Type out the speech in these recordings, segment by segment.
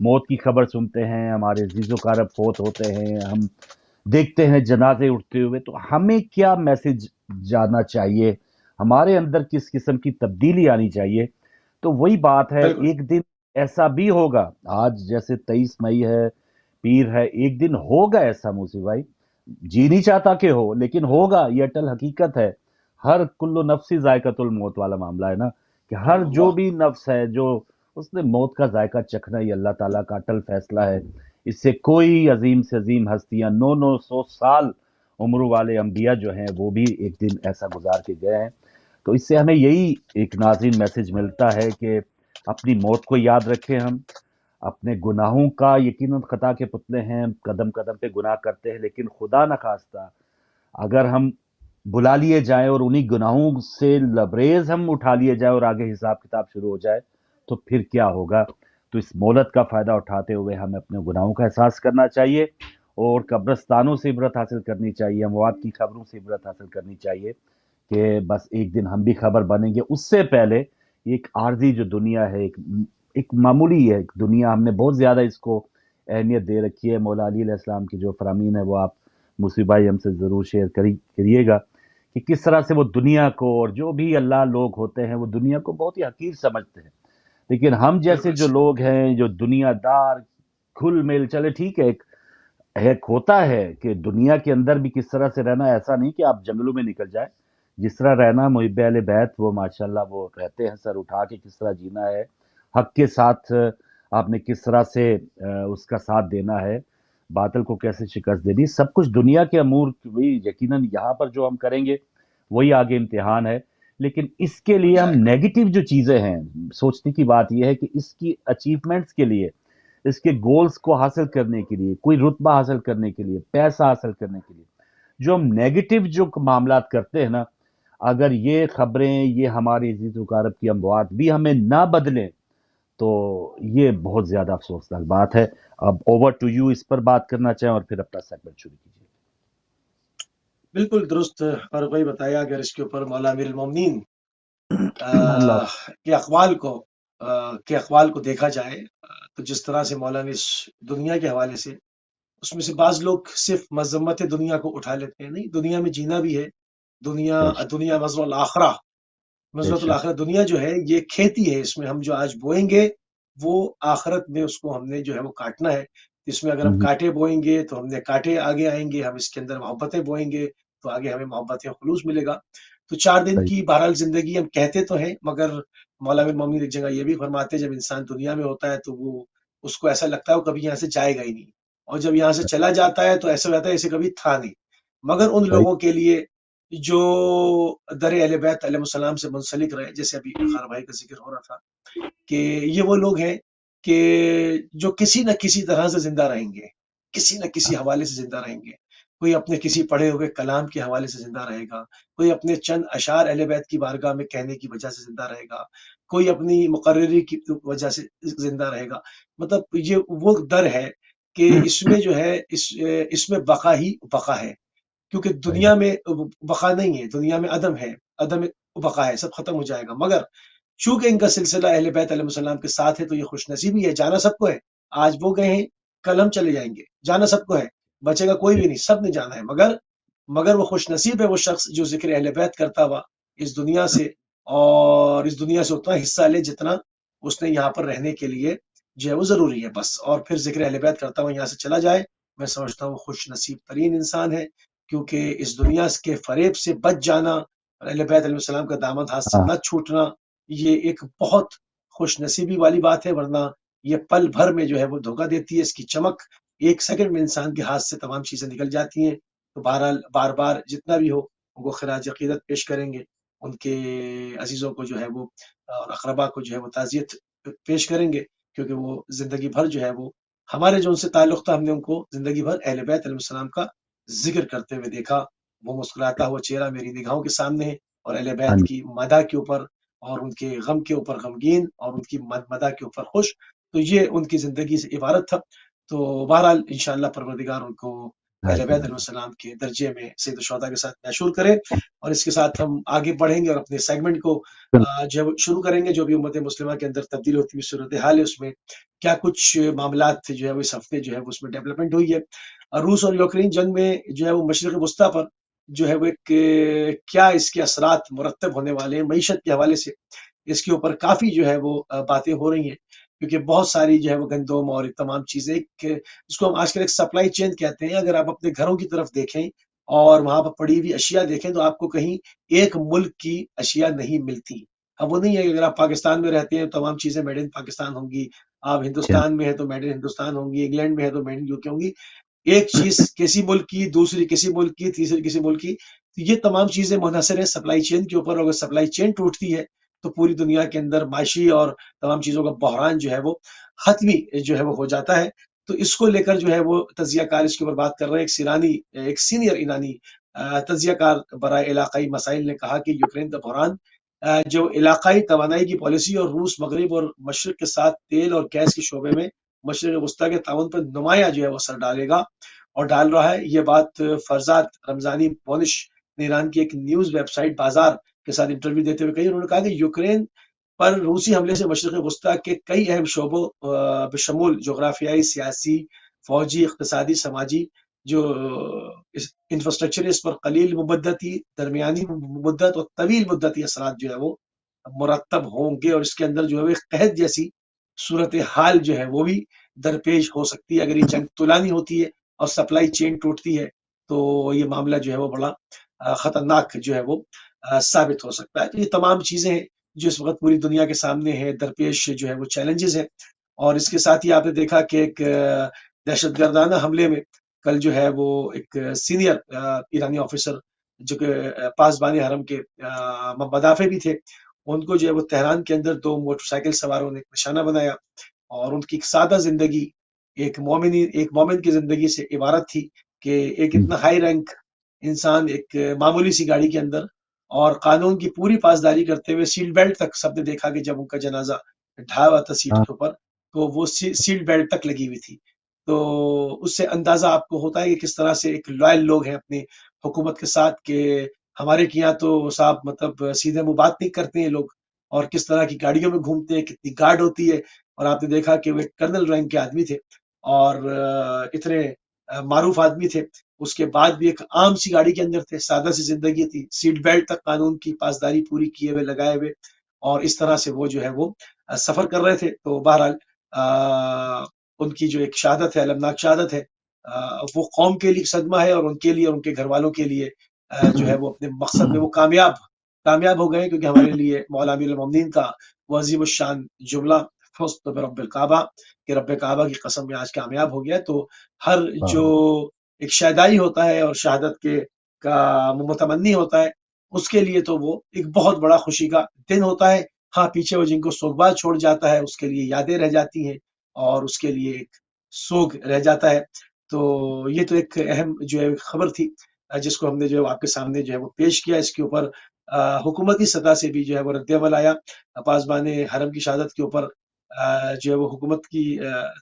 موت کی خبر سنتے ہیں، ہمارے عزیز و اقارب فوت ہوتے ہیں، ہم دیکھتے ہیں جنازے اٹھتے ہوئے، تو ہمیں کیا میسج جانا چاہیے، ہمارے اندر کس قسم کی تبدیلی آنی چاہیے؟ تو وہی بات ہے، بالکل ایک دن ایسا بھی ہوگا، آج جیسے 23 مئی ہے، پیر ہے، ایک دن ہوگا ایسا موسی بھائی، جی نہیں چاہتا کہ ہو، لیکن ہوگا، یہ اٹل حقیقت ہے۔ ہر کل نفسی ذائقۃ الموت والا معاملہ ہے نا، کہ ہر جو اللہ بھی نفس ہے جو اس نے موت کا ذائقہ چکھنا، یہ اللہ تعالیٰ کا اٹل فیصلہ ہے۔ اس سے کوئی عظیم سے عظیم ہستیاں 900 سال عمر والے انبیاء جو ہیں وہ بھی ایک دن ایسا گزار کے گئے ہیں۔ تو اس سے ہمیں یہی ایک ناظرین میسج ملتا ہے کہ اپنی موت کو یاد رکھیں، ہم اپنے گناہوں کا، یقیناً خطا کے پتلے ہیں، قدم قدم پہ گناہ کرتے ہیں، لیکن خدا نخواستہ اگر ہم بلا لیے جائیں اور انہی گناہوں سے لبریز ہم اٹھا لیے جائیں اور آگے حساب کتاب شروع ہو جائے، تو پھر کیا ہوگا؟ تو اس مولت کا فائدہ اٹھاتے ہوئے ہمیں اپنے گناہوں کا احساس کرنا چاہیے، اور قبرستانوں سے عبرت حاصل کرنی چاہیے، اموات کی خبروں سے عبرت حاصل کرنی چاہیے، کہ بس ایک دن ہم بھی خبر بنیں گے۔ اس سے پہلے ایک عارضی جو دنیا ہے، ایک معمولی ہے ایک دنیا، ہم نے بہت زیادہ اس کو اہمیت دے رکھی ہے۔ مولا علی علیہ السلام کی جو فرامین ہے وہ آپ مصطفی بھائی ہم سے ضرور شیئر کریے گا، کہ کس طرح سے وہ دنیا کو، اور جو بھی اللہ لوگ ہوتے ہیں وہ دنیا کو بہت ہی حقیر سمجھتے ہیں، لیکن ہم جیسے بالکل جو لوگ ہیں جو دنیا دار، کھل مل چلے ٹھیک ہے، ایک ہوتا ہے کہ دنیا کے اندر بھی کس طرح سے رہنا، ایسا نہیں کہ آپ جنگلوں میں نکل جائیں، جس طرح رہنا محب اہل بیت وہ ماشاءاللہ وہ رہتے ہیں، سر اٹھا کے کس طرح جینا ہے، حق کے ساتھ آپ نے کس طرح سے اس کا ساتھ دینا ہے، باطل کو کیسے شکست دینی، سب کچھ دنیا کے امور بھی یقیناً یہاں پر جو ہم کریں گے وہی آگے امتحان ہے۔ لیکن اس کے ہو لیے ہم جائے گا نیگیٹو جو چیزیں ہیں، سوچنے کی بات یہ ہے کہ اس کی اچیومنٹس کے لیے، اس کے گولز کو حاصل کرنے کے لیے، کوئی رتبہ حاصل کرنے کے لیے، پیسہ حاصل کرنے کے لیے، جو ہم نیگیٹو جو معاملات کرتے ہیں نا، اگر یہ خبریں، یہ ہماری عزیز وقارب کی اموات بھی ہمیں نہ بدلیں، تو یہ بہت زیادہ افسوسناک بات ہے۔ اب اوور ٹو یو اس پر بات کرنا چاہیں اور پھر اپنا سیگمنٹ شروع کیجیے۔ بالکل درست فاروق بھائی بتایا۔ اگر اس کے اوپر مولا امیر المومنین اللہ کے اقوال کو دیکھا جائے، تو جس طرح سے مولا نے اس دنیا کے حوالے سے، اس میں سے بعض لوگ صرف مذمت دنیا کو اٹھا لیتے ہیں، نہیں، دنیا میں جینا بھی ہے۔ دنیا بے شک دنیا مزر الآخرہ، بے مزرۃ شک الآخرہ، دنیا جو ہے یہ کھیتی ہے، اس میں ہم جو آج بوئیں گے وہ آخرت میں اس کو ہم نے جو ہے وہ کاٹنا ہے۔ اس میں اگر ہم کاٹے بوئیں گے تو ہم نے کاٹے آگے آئیں گے، ہم اس کے اندر محبتیں بوئیں گے تو آگے ہمیں محبت خلوص ملے گا۔ تو 4 دن صحیح کی بہرحال زندگی ہم کہتے تو ہیں، مگر مولا امیر مومنین ایک جگہ یہ بھی فرماتے ہیں، جب انسان دنیا میں ہوتا ہے تو وہ اس کو ایسا لگتا ہے وہ کبھی یہاں سے جائے گا ہی نہیں، اور جب یہاں سے چلا جاتا ہے تو ایسا رہتا ہے جیسے کبھی تھا نہیں۔ مگر ان صحیح لوگوں کے لیے جو در اہل بیت علیہ السلام سے منسلک رہے، جیسے ابھی خار بھائی کا ذکر ہو رہا تھا، کہ یہ وہ لوگ ہیں کہ جو کسی نہ کسی طرح سے زندہ رہیں گے، کسی نہ کسی حوالے سے زندہ رہیں گے۔ کوئی اپنے کسی پڑھے ہوئے کلام کے حوالے سے زندہ رہے گا، کوئی اپنے چند اشعار اہل بیت کی بارگاہ میں کہنے کی وجہ سے زندہ رہے گا، کوئی اپنی مقرری کی وجہ سے زندہ رہے گا۔ مطلب یہ وہ در ہے کہ اس میں جو ہے اس میں بقا ہی بقا ہے، کیونکہ صحیح دنیا میں بقا نہیں ہے، دنیا میں عدم ہے، عدم بقا ہے، سب ختم ہو جائے گا۔ مگر چونکہ ان کا سلسلہ اہل بیت علیہ السلام کے ساتھ ہے تو یہ خوش نصیبی ہے، جانا سب کو ہے۔ آج وہ گئے ہیں، کل ہم چلے جائیں گے، جانا سب کو ہے، بچے گا کوئی بھی نہیں، سب نے جانا ہے۔ مگر وہ خوش نصیب ہے وہ شخص جو ذکر اہل بیت کرتا ہوا اس دنیا سے، اور اس دنیا سے اتنا حصہ لے جتنا اس نے یہاں پر رہنے کے لیے جو ہے وہ ضروری ہے بس، اور پھر ذکر اہل بیت کرتا ہوا یہاں سے چلا جائے، میں سمجھتا ہوں خوش نصیب ترین انسان ہے۔ کیونکہ اس دنیا کے فریب سے بچ جانا، اہل بیت علیہ السلام کا دامن ہاتھ سے ہاں نہ چھوٹنا، یہ ایک بہت خوش نصیبی والی بات ہے۔ ورنہ یہ پل بھر میں جو ہے وہ دھوکہ دیتی ہے، اس کی چمک 1 سیکنڈ میں انسان کے ہاتھ سے تمام چیزیں نکل جاتی ہیں۔ تو بہرحال بار بار جتنا بھی ہو ان کو خراج عقیدت پیش کریں گے، ان کے عزیزوں کو جو ہے وہ اور اقربا کو جو ہے وہ تعزیت پیش کریں گے، کیونکہ وہ زندگی بھر جو ہے وہ ہمارے جو ان سے تعلق تھا، ہم نے ان کو زندگی بھر اہل بیت علیہ السلام کا ذکر کرتے ہوئے دیکھا۔ وہ مسکراتا ہوا چہرہ میری نگاہوں کے سامنے ہے، اور اہل ہاں بیت جی، کی مدح کے اوپر اور ان کے غم کے اوپر غمگین اور ان کی مدح کے اوپر خوش۔ تو یہ ان کی زندگی سے عبارت تھا۔ تو بہرحال انشاءاللہ پروردگار ان کو اہل بیت علیہ السلام کے درجے میں سید الشہداء کے ساتھ مشہور کرے. اور اس کے ساتھ ہم آگے بڑھیں گے اور اپنے سیگمنٹ کو جو ہے شروع کریں گے. جو بھی امت مسلمہ کے اندر تبدیل ہوتی ہوئی صورتحال ہے اس میں کیا کچھ معاملات جو ہے وہ اس ہفتے جو ہے اس میں ڈیولپمنٹ ہوئی ہے. روس اور یوکرین جنگ میں جو ہے وہ مشرق وسطیٰ پر جو ہے وہ ایک کیا اس کے اثرات مرتب ہونے والے ہیں معیشت کے حوالے سے، اس کے اوپر کافی جو ہے وہ باتیں ہو رہی ہیں. کیونکہ بہت ساری جو ہے وہ گندم اور تمام چیزیں اس کو ہم آج کل ایک سپلائی چین کہتے ہیں. اگر آپ اپنے گھروں کی طرف دیکھیں اور وہاں پر پڑی ہوئی اشیاء دیکھیں تو آپ کو کہیں ایک ملک کی اشیاء نہیں ملتی. اب وہ نہیں ہے کہ اگر آپ پاکستان میں رہتے ہیں تو تمام چیزیں میڈ ان پاکستان ہوں گی، آپ ہندوستان میں ہے تو میڈ ان ہندوستان ہوں گی، انگلینڈ میں ہے تو میڈ ان یوکے ہوں گی. ایک چیز کسی ملک کی، دوسری کسی ملک کی، تیسری کسی ملک کی. تو یہ تمام چیزیں منحصر ہیں سپلائی چین کے اوپر. اگر سپلائی چین ٹوٹتی ہے تو پوری دنیا کے اندر معاشی اور تمام چیزوں کا بحران جو ہے وہ حتمی جو ہے وہ ہو جاتا ہے. تو اس کو لے کر جو ہے وہ تجزیہ کار اس کے اوپر بات کر رہے ہیں. ایک سینئر ایرانی تجزیہ کار برائے علاقائی مسائل نے کہا کہ یوکرین کا بحران جو علاقائی توانائی کی پالیسی اور روس مغرب اور مشرق کے ساتھ تیل اور گیس کے شعبے میں مشرق وسطیٰ کے تعاون پر نمایاں جو ہے وہ اثر ڈالے گا اور ڈال رہا ہے. یہ بات فرزاد رمضانی بونش نے ایران کی ایک نیوز ویب سائٹ بازار کے ساتھ انٹرویو دیتے ہوئے کہی. انہوں نے کہا کہ یوکرین پر روسی حملے سے مشرق وسطیٰ کے کئی اہم شعبوں بشمول جغرافیائی، سیاسی، فوجی، اقتصادی، سماجی جو انفراسٹرکچر ہے اس پر قلیل مدتی، درمیانی مدت اور طویل مدتی اثرات جو ہے وہ مرتب ہوں گے. اور اس کے اندر جو ہے ایک قحط جیسی صورتحال جو ہے وہ بھی درپیش ہو سکتی ہے. اگر یہ جنگ طولانی ہوتی ہے اور سپلائی چین ٹوٹتی ہے تو یہ معاملہ جو ہے وہ بڑا خطرناک جو ہے وہ ثابت ہو سکتا ہے. تو یہ تمام چیزیں ہیں جو اس وقت پوری دنیا کے سامنے ہے، درپیش جو ہے وہ چیلنجز ہیں. اور اس کے ساتھ ہی آپ نے دیکھا کہ ایک دہشت گردانہ حملے میں کل جو ہے وہ ایک سینئر ایرانی آفیسر جو کہ پاسبان حرم کے مدافع بھی تھے، ان کو جو ہے وہ تہران کے اندر 2 موٹر سائیکل سواروں نے نشانہ بنایا. اور ان کی ایک سادہ زندگی ایک مومن کی زندگی سے عبارت تھی کہ ایک اتنا ہائی رینک انسان ایک معمولی سی گاڑی کے اندر اور قانون کی پوری پاسداری کرتے ہوئے سیٹ بیلٹ تک سب نے دیکھا کہ جب ان کا جنازہ ڈھا ہوا تھا سیٹ کے اوپر تو وہ سیٹ بیلٹ تک لگی ہوئی تھی. تو اس سے اندازہ آپ کو ہوتا ہے کہ کس طرح سے ایک لائل لوگ ہیں اپنی حکومت کے ساتھ. کہ ہمارے کے یہاں تو صاحب مطلب سیدھے منہ بات نہیں کرتے ہیں لوگ، اور کس طرح کی گاڑیوں میں گھومتے ہیں، کتنی گارڈ ہوتی ہے. اور آپ نے دیکھا کہ وہ ایک کرنل رینک کے آدمی تھے اور اتنے معروف آدمی تھے، اس کے بعد بھی ایک عام سی گاڑی کے اندر تھے، سادہ سی زندگی تھی، سیٹ بیلٹ تک قانون کی پاسداری پوری کیے ہوئے لگائے ہوئے، اور اس طرح سے وہ جو ہے وہ سفر کر رہے تھے. تو بہرحال ان کی جو ایک شہادت ہے، المناک شہادت ہے، وہ قوم کے لیے صدمہ ہے اور ان کے لیے اور ان کے گھر والوں کے لیے جو ہے وہ اپنے مقصد میں وہ کامیاب ہو گئے. کیونکہ ہمارے لیے مولا امیر المومنین کا وہ عظیم الشان جملہ فزت برب الکعبہ کہ رب کعبہ کی قسم میں آج کامیاب ہو گیا. تو ہر جو ایک شہدائی ہوتا ہے اور شہادت کے کا متمنی ہوتا ہے اس کے لیے تو وہ ایک بہت بڑا خوشی کا دن ہوتا ہے. ہاں، پیچھے وہ جن کو سوگوار چھوڑ جاتا ہے اس کے لیے یادیں رہ جاتی ہیں اور اس کے لیے ایک سوگ رہ جاتا ہے. تو یہ تو ایک اہم جو ہے خبر تھی جس کو ہم نے جو ہے آپ کے سامنے جو ہے وہ پیش کیا. اس کے اوپر حکومتی سطح سے بھی جو ہے وہ رد عمل آیا. پاسبان حرم کی شہادت کے اوپر جو ہے وہ حکومت کی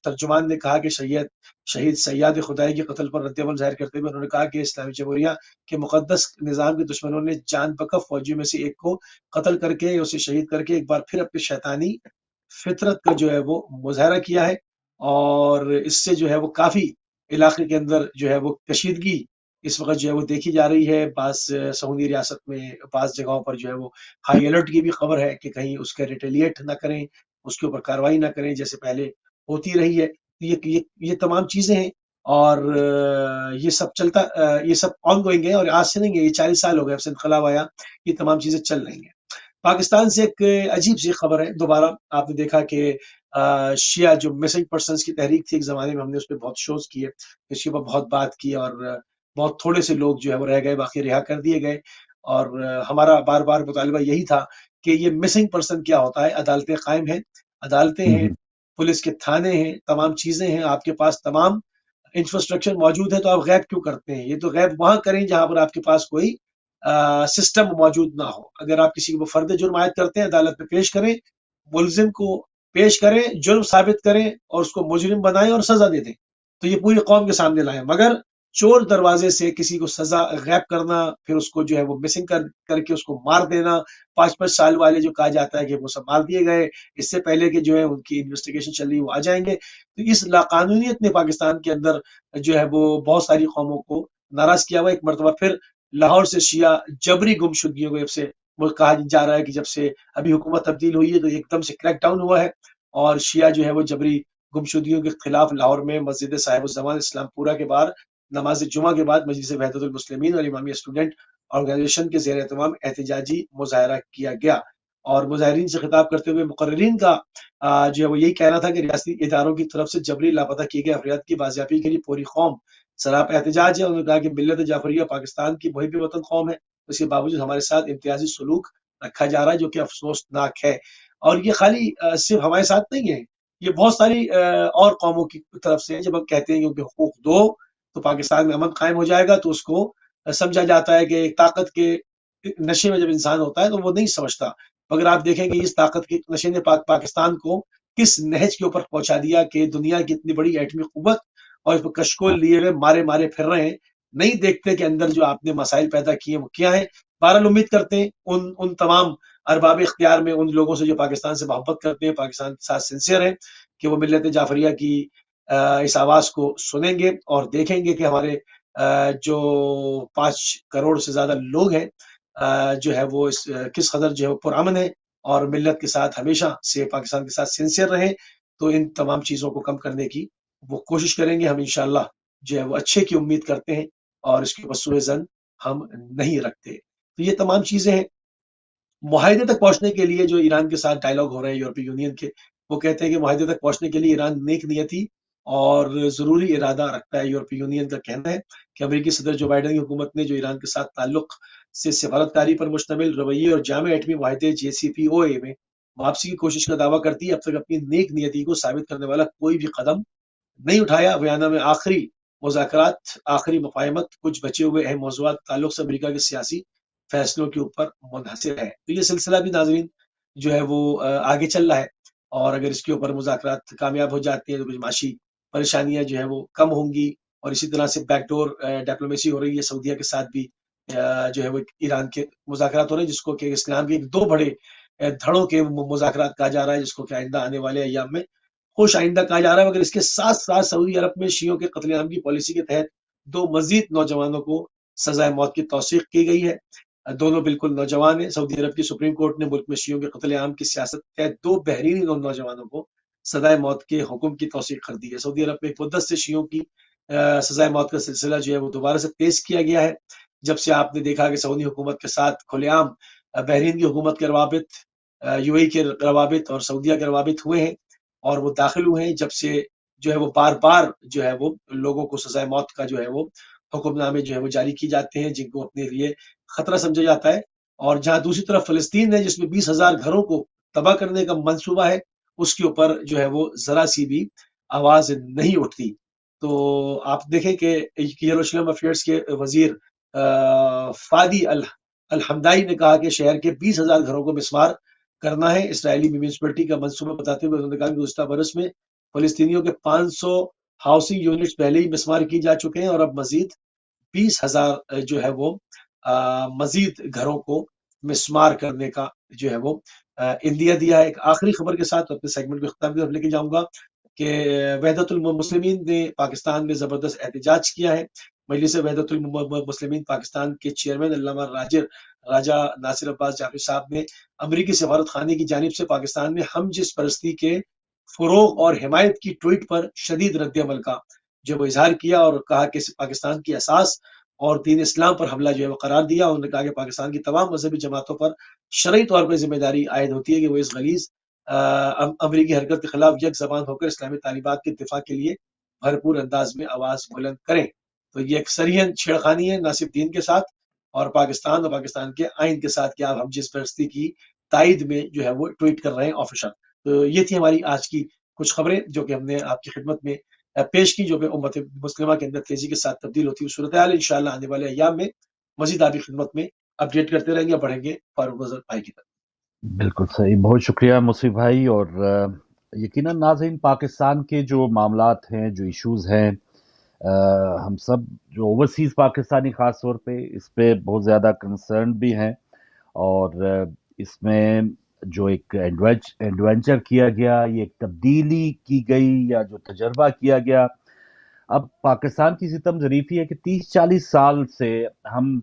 ترجمان نے کہا کہ شہید سیاد خدائی کے قتل پر رد عمل ظاہر کرتے ہوئے انہوں نے کہا کہ اسلامی جمہوریہ کے مقدس نظام کے دشمنوں نے جان بکف فوجیوں میں سے ایک کو قتل کر کے اسے شہید کر کے ایک بار پھر اپنی شیطانی فطرت کا جو ہے وہ مظاہرہ کیا ہے. اور اس سے جو ہے وہ کافی علاقے کے اندر جو ہے وہ کشیدگی اس وقت جو ہے وہ دیکھی جا رہی ہے. بعض سعودی ریاست میں بعض جگہوں پر جو ہے وہ ہائی الرٹ کی بھی خبر ہے کہ کہیں اس کا ریٹیلیٹ نہ کریں، اس کے اوپر کاروائی نہ کریں جیسے پہلے ہوتی رہی ہے. یہ تمام چیزیں ہیں اور یہ سب چلتا یہ سب آن گوئنگ ہے اور آج سے نہیں ہے، یہ 40 سال ہو گئے اب سے انقلاب آیا، یہ تمام چیزیں چل رہی ہیں. پاکستان سے ایک عجیب سی خبر ہے. دوبارہ آپ نے دیکھا کہ شیعہ جو مسنگ پرسنز کی تحریک تھی ایک زمانے میں، ہم نے اس پہ بہت شوز کیے، اس کے اوپر بہت بات کی اور بہت تھوڑے سے لوگ جو ہے وہ رہ گئے، باقی رہا کر دیے گئے. اور ہمارا بار بار مطالبہ یہی تھا کہ یہ مسنگ پرسن کیا ہوتا ہے. عدالتیں قائم ہیں، عدالتیں ہیں، پولیس کے تھانے ہیں، تمام چیزیں ہیں، آپ کے پاس تمام انفراسٹرکچر موجود ہے، تو آپ غیب کیوں کرتے ہیں؟ یہ تو غیب وہاں کریں جہاں پر آپ کے پاس کوئی سسٹم موجود نہ ہو. اگر آپ کسی کو فرد جرم عائد کرتے ہیں عدالت میں پیش کریں، ملزم کو پیش کریں، جرم ثابت کریں اور اس کو مجرم بنائیں اور سزا دے دیں، تو یہ پوری قوم کے سامنے لائیں. مگر چور دروازے سے کسی کو سزا غائب کرنا، پھر اس کو جو ہے وہ مسنگ کر کے اس کو مار دینا، 5 سال والے جو کہا جاتا ہے کہ وہ سب مار دیے گئے اس سے پہلے کہ جو ہے ان کی انویسٹیگیشن چل رہی ہے وہ آ جائیں گے. تو اس لاقانونیت نے پاکستان کے اندر جو ہے وہ بہت ساری قوموں کو ناراض کیا ہوا. ایک مرتبہ پھر لاہور سے شیعہ جبری گمشدگیوں کو سے وہ کہا جا رہا ہے کہ جب سے ابھی حکومت تبدیل ہوئی ہے تو ایک دم سے کریک ڈاؤن ہوا ہے، اور شیعہ جو ہے وہ جبری گمشدگیوں کے خلاف لاہور میں مسجد صاحب الزمان اسلام پورہ کے باہر نماز جمعہ کے بعد مجلس وحدت المسلمین اور امامیہ اسٹوڈنٹ آرگنائزیشن کے زیر اہتمام احتجاجی مظاہرہ کیا گیا. اور مظاہرین سے خطاب کرتے ہوئے مقررین کا جو ہے وہ یہی کہنا تھا کہ ریاستی اداروں کی طرف سے جبری لاپتہ کیے گئے افراد کی بازیابی کے لیے پوری قوم سراپ احتجاج ہے. انہوں نے کہا کہ ملت جعفریہ پاکستان کی محب وطن قوم ہے، اس کے باوجود ہمارے ساتھ امتیازی سلوک رکھا جا رہا ہے جو کہ افسوسناک ہے. اور یہ خالی صرف ہمارے ساتھ نہیں ہے، یہ بہت ساری اور قوموں کی طرف سے جب ہم کہتے ہیں کہ ان کے حقوق دو تو پاکستان میں امن قائم ہو جائے گا، تو اس کو سمجھا جاتا ہے کہ ایک طاقت کے نشے میں جب انسان ہوتا ہے تو وہ نہیں سمجھتا. مگر آپ دیکھیں کہ اس طاقت کے نشے نے پاکستان کو کس نہج کے اوپر پہنچا دیا کہ دنیا کی اتنی بڑی ایٹمی قوت اور اس پر کشکول لیے ہوئے مارے پھر رہے ہیں، نہیں دیکھتے کہ اندر جو آپ نے مسائل پیدا کیے وہ کیا ہیں. بہرحال امید کرتے ہیں ان تمام ارباب اختیار میں ان لوگوں سے جو پاکستان سے محبت کرتے ہیں، پاکستان کے ساتھ سنسیئر ہیں، کہ وہ ملت جعفریہ کی اس آواز کو سنیں گے اور دیکھیں گے کہ ہمارے جو 5 کروڑ سے زیادہ لوگ ہیں جو ہے وہ کس قدر جو ہے پرامن ہے اور ملت کے ساتھ ہمیشہ سے پاکستان کے ساتھ سنسیئر رہیں. تو ان تمام چیزوں کو کم کرنے کی وہ کوشش کریں گے. ہم انشاءاللہ جو ہے وہ اچھے کی امید کرتے ہیں اور اس کے اوپر سوء ظن ہم نہیں رکھتے. تو یہ تمام چیزیں ہیں. معاہدے تک پہنچنے کے لیے جو ایران کے ساتھ ڈائلاگ ہو رہے ہیں یورپی یونین کے، وہ کہتے ہیں کہ معاہدے تک پہنچنے کے لیے ایران نیک نیتی اور ضروری ارادہ رکھتا ہے. یورپی یونین کا کہنا ہے کہ امریکی صدر جو بائیڈن کی حکومت نے جو ایران کے ساتھ تعلق سے سفارتکاری پر مشتمل رویے اور جامع ایٹمی معاہدے JCPOA میں واپسی کی کوشش کا دعویٰ کرتی ہے، اب تک اپنی نیک نیتی کو ثابت کرنے والا کوئی بھی قدم نہیں اٹھایا. ویانا میں آخری مذاکرات، آخری مفاہمت کچھ بچے ہوئے اہم موضوعات تعلق سے امریکہ کے سیاسی فیصلوں کے اوپر منحصر ہے. تو یہ سلسلہ بھی ناظرین جو ہے وہ آگے چل رہا ہے، اور اگر اس کے اوپر مذاکرات کامیاب ہو جاتی ہیں تو کچھ معاشی پریشانیاں جو ہے وہ کم ہوں گی. اور اسی طرح سے بیک ڈور ڈپلومیسی ہو رہی ہے سعودیہ کے ساتھ بھی، جو ہے وہ ایران کے مذاکرات ہو رہے ہیں جس کو کہ اسلام کے 2 بڑے دھڑوں کے مذاکرات کہا جا رہا ہے، جس کو کہ آئندہ آنے والے ایام میں خوش آئندہ کہا جا رہا ہے. مگر اس کے ساتھ ساتھ سعودی عرب میں شیعوں کے قتل عام کی پالیسی کے تحت 2 مزید نوجوانوں کو سزائے موت کی توثیق کی گئی ہے. دونوں بالکل نوجوان ہیں. سعودی عرب کی سپریم کورٹ نے ملک میں شیعوں کے قتل عام کی سیاست کے تحت 2 بحرین نوجوانوں کو سزائے موت کے حکم کی توثیق کر دی ہے. سعودی عرب میں ایک مدت سے شیعوں کی سزائے موت کا سلسلہ جو ہے وہ دوبارہ سے تیز کیا گیا ہے، جب سے آپ نے دیکھا کہ سعودی حکومت کے ساتھ کھلے عام بحرین کی حکومت کے روابط، UAE کے روابط اور سعودیہ کے روابط ہوئے ہیں اور وہ داخل ہوئے ہیں. جب سے جو ہے وہ بار جو ہے وہ لوگوں کو سزائے موت کا جو ہے وہ حکم نامے جو ہے وہ جاری کی جاتے ہیں جن کو اپنے لیے خطرہ سمجھا جاتا ہے. اور جہاں دوسری طرف فلسطین ہے جس میں 20,000 گھروں کو تباہ کرنے کا منصوبہ ہے، اس کے اوپر جو ہے وہ ذرا سی بھی آواز نہیں اٹھتی. تو آپ دیکھیں کہ یروشلم افیئرس کے وزیر فادی الحمدائی نے کہا کہ شہر کے 20,000 گھروں کو مسمار کرنا ہے اسرائیلی میونسپلٹی کا منصوبہ بتاتے ہوئے انہوں نے کہا کہ گزشتہ برس میں فلسطینیوں کے 500 ہاؤسنگ یونٹس پہلے ہی مسمار کی جا چکے ہیں اور اب مزید 20,000 جو ہے وہ مزید گھروں کو مسمار کرنے کا جو ہے وہ اندیا دیا ہے. ایک آخری خبر کے ساتھ اپنے سیگمنٹ کو اختتام کی طرف لے کے جاؤں گا کہ وحدت المسلمین نے پاکستان میں زبردست احتجاج کیا ہے. مجلس وحدت المسلمین پاکستان کے چیئرمین علامہ راجہ ناصر عباس جعفری صاحب نے امریکی سفارت خانے کی جانب سے پاکستان میں ہم جنس پرستی کے فروغ اور حمایت کی ٹویٹ پر شدید رد عمل کا جو وہ اظہار کیا اور کہا کہ پاکستان کی اساس اور دین اسلام پر حملہ جو ہے وہ قرار دیا. انہوں نے کہا کہ پاکستان کی تمام مذہبی جماعتوں پر شرعی طور پر ذمہ داری عائد ہوتی ہے کہ وہ اس غلیظ امریکی حرکت کے خلاف یک زبان ہو کر اسلامی تعلیمات کے دفاع کے لیے بھرپور انداز میں آواز بلند کریں. تو یہ ایک سریحا چھیڑخانی ہے نہ صرف دین کے ساتھ اور پاکستان کے آئین کے ساتھ کہ آپ ہم جنس پرستی کی تائید میں جو ہے وہ ٹویٹ کر رہے ہیں آفیشل. تو یہ تھی ہماری آج کی کچھ خبریں جو کہ ہم نے آپ کی خدمت میں پیش کی، جو کہ امت مسلمہ کے اندر تیزی کے ساتھ تبدیل ہوتی ہے صورتحال. انشاءاللہ آنے والے ایام میں مزید آپ کی خدمت میں اپڈیٹ کرتے رہیں گے، بڑھیں گے فاروق اظہر بھائی کی طرف. بالکل صحیح، بہت شکریہ مصطفی بھائی. اور یقیناً ناظرین، پاکستان کے جو معاملات ہیں، جو ایشوز ہیں، ہم سب جو اوورسیز پاکستانی خاص طور پہ اس پہ بہت زیادہ کنسرن بھی ہیں، اور اس میں جو ایک ایڈونچر کیا گیا، یہ ایک تبدیلی کی گئی یا جو تجربہ کیا گیا، اب پاکستان کی ستم ظریفی ہے کہ 30-40 سال سے ہم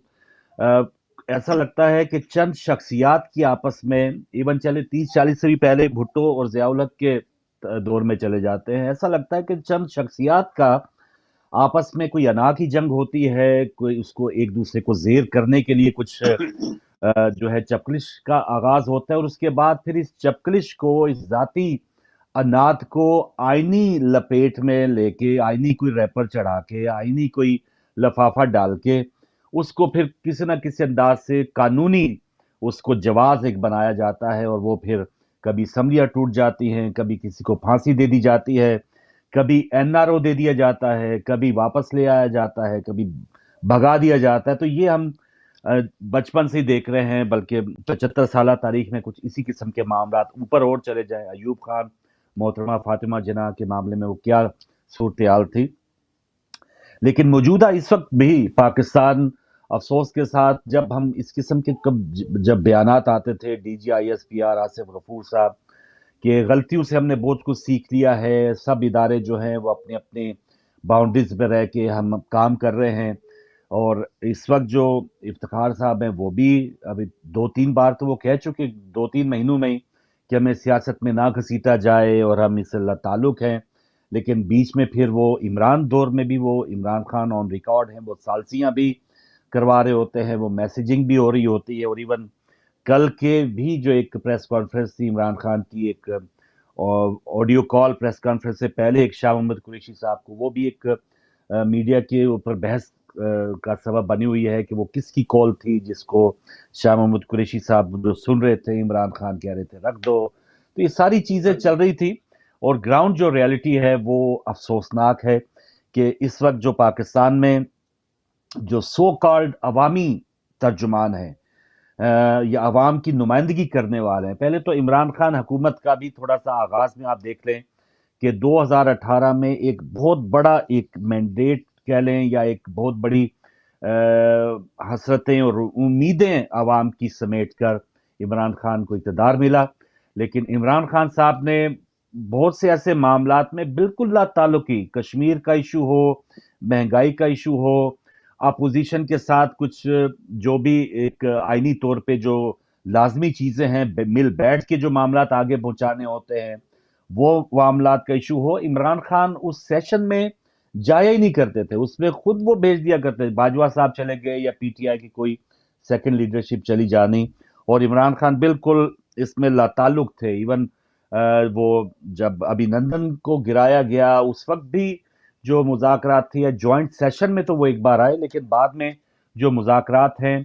ایسا لگتا ہے کہ چند شخصیات کی آپس میں، ایون چلے 30-40 سے بھی پہلے بھٹو اور ضیاء الحق کے دور میں چلے جاتے ہیں، ایسا لگتا ہے کہ چند شخصیات کا آپس میں کوئی انا کی جنگ ہوتی ہے، کوئی اس کو ایک دوسرے کو زیر کرنے کے لیے کچھ جو ہے چپکلش کا آغاز ہوتا ہے، اور اس کے بعد پھر اس چپکلش کو، اس ذاتی انات کو آئینی لپیٹ میں لے کے، آئینی کوئی ریپر چڑھا کے، آئینی کوئی لفافہ ڈال کے، اس کو پھر کسی نہ کسی انداز سے قانونی اس کو جواز ایک بنایا جاتا ہے، اور وہ پھر کبھی اسمبلیاں ٹوٹ جاتی ہیں، کبھی کسی کو پھانسی دے دی جاتی ہے، کبھی این آر او دے دیا جاتا ہے، کبھی واپس لے آیا جاتا ہے، کبھی بھگا دیا جاتا ہے۔ تو یہ ہم بچپن سے ہی دیکھ رہے ہیں، بلکہ 75 سالہ تاریخ میں کچھ اسی قسم کے معاملات اوپر اور چلے جائیں، ایوب خان، محترمہ فاطمہ جناح کے معاملے میں وہ کیا صورتحال تھی۔ لیکن موجودہ اس وقت بھی پاکستان، افسوس کے ساتھ، جب ہم اس قسم کے جب بیانات آتے تھے D G I S P R Asif Ghafoor صاحب کہ غلطیوں سے ہم نے بہت کچھ سیکھ لیا ہے، سب ادارے جو ہیں وہ اپنے اپنے باؤنڈریز پہ رہ کے ہم کام کر رہے ہیں، اور اس وقت جو افتخار صاحب ہیں وہ بھی ابھی 2-3 بار تو وہ کہہ چکے 2-3 مہینوں میں ہی کہ ہمیں سیاست میں نہ گھسیٹا جائے اور ہم اس سے تعلق ہیں، لیکن بیچ میں پھر وہ عمران دور میں بھی وہ عمران خان آن ریکارڈ ہیں، وہ ثالثیاں بھی کروا رہے ہوتے ہیں، وہ میسیجنگ بھی ہو رہی ہوتی ہے، اور ایون کل کے بھی جو ایک پریس کانفرنس تھی عمران خان کی، ایک آڈیو کال پریس کانفرنس سے پہلے ایک شاہ محمد قریشی صاحب کو، وہ بھی ایک میڈیا کے اوپر بحث کا سبب بنی ہوئی ہے کہ وہ کس کی کال تھی جس کو شاہ محمد قریشی صاحب جو سن رہے تھے عمران خان کہہ رہے تھے رکھ دو۔ تو یہ ساری چیزیں چل رہی تھی، اور گراؤنڈ جو ریالٹی ہے وہ افسوسناک ہے کہ اس وقت جو پاکستان میں جو سو کالڈ عوامی ترجمان ہیں یا عوام کی نمائندگی کرنے والے ہیں، پہلے تو عمران خان حکومت کا بھی تھوڑا سا آغاز میں آپ دیکھ لیں کہ 2018 میں ایک بہت بڑا ایک مینڈیٹ کہہ لیں یا ایک بہت بڑی حسرتیں اور امیدیں عوام کی سمیٹ کر عمران خان کو اقتدار ملا، لیکن عمران خان صاحب نے بہت سے ایسے معاملات میں بالکل لا تعلقی، کشمیر کا ایشو ہو، مہنگائی کا ایشو ہو، اپوزیشن کے ساتھ کچھ جو بھی ایک آئینی طور پہ جو لازمی چیزیں ہیں، مل بیٹھ کے جو معاملات آگے پہنچانے ہوتے ہیں، وہ معاملات کا ایشو ہو، عمران خان اس سیشن میں جایا ہی نہیں کرتے تھے، اس میں خود وہ بھیج دیا کرتے تھے، باجوہ صاحب چلے گئے یا پی ٹی آئی کی کوئی سیکنڈ لیڈرشپ چلی جانی، اور عمران خان بالکل اس میں لا تعلق تھے۔ ایون وہ جب ابھی نندن کو گرایا گیا اس وقت بھی جو مذاکرات تھی، یا جوائنٹ سیشن میں تو وہ ایک بار آئے، لیکن بعد میں جو مذاکرات ہیں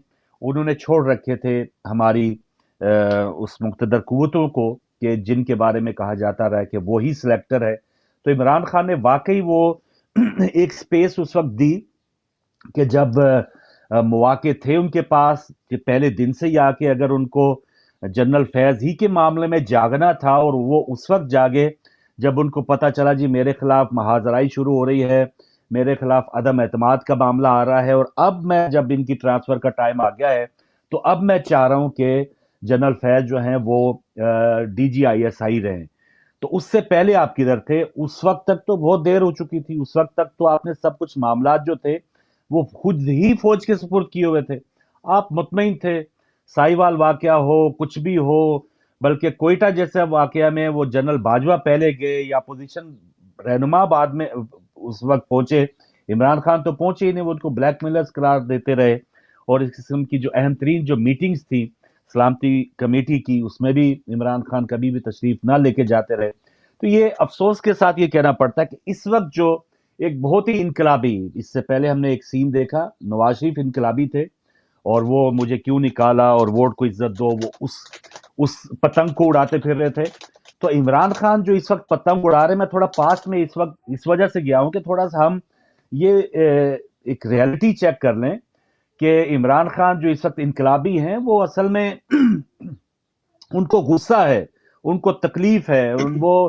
انہوں نے چھوڑ رکھے تھے ہماری اس مقتدر قوتوں کو کہ جن کے بارے میں کہا جاتا رہا کہ وہی سلیکٹر ہے۔ تو عمران خان نے واقعی وہ ایک سپیس اس وقت دی کہ جب مواقع تھے ان کے پاس کہ پہلے دن سے ہی آ کے اگر ان کو جنرل فیض ہی کے معاملے میں جاگنا تھا، اور وہ اس وقت جاگے جب ان کو پتا چلا جی میرے خلاف محاذرائی شروع ہو رہی ہے، میرے خلاف عدم اعتماد کا معاملہ آ رہا ہے، اور اب میں جب ان کی ٹرانسفر کا ٹائم آ گیا ہے تو اب میں چاہ رہا ہوں کہ جنرل فیض جو ہیں وہ D G I S I رہیں۔ تو اس سے پہلے آپ کدھر تھے؟ اس وقت تک تو بہت دیر ہو چکی تھی، اس وقت تک تو آپ نے سب کچھ معاملات جو تھے وہ خود ہی فوج کے سپرد کیے ہوئے تھے، آپ مطمئن تھے، سائیوال واقعہ ہو، کچھ بھی ہو، بلکہ کوئٹہ جیسے واقعہ میں وہ جنرل باجوہ پہلے گئے یا اپوزیشن رہنما بعد میں اس وقت پہنچے، عمران خان تو پہنچے ہی نہیں، وہ ان کو بلیک میلرز قرار دیتے رہے، اور اس قسم کی جو اہم ترین جو میٹنگز تھی سلامتی کمیٹی کی اس میں بھی عمران خان کبھی بھی تشریف نہ لے کے جاتے رہے۔ تو یہ افسوس کے ساتھ یہ کہنا پڑتا ہے کہ اس وقت جو ایک بہت ہی انقلابی، اس سے پہلے ہم نے ایک سین دیکھا، نواز شریف انقلابی تھے اور وہ مجھے کیوں نکالا اور ووٹ کو عزت دو، وہ اس پتنگ کو اڑاتے پھر رہے تھے۔ تو عمران خان جو اس وقت پتنگ اڑا رہے، میں تھوڑا پاسٹ میں اس وقت اس وجہ سے گیا ہوں کہ تھوڑا سا ہم یہ ایک ریالٹی چیک کر لیں کہ عمران خان جو اس وقت انقلابی ہیں وہ اصل میں ان کو غصہ ہے، ان کو تکلیف ہے، وہ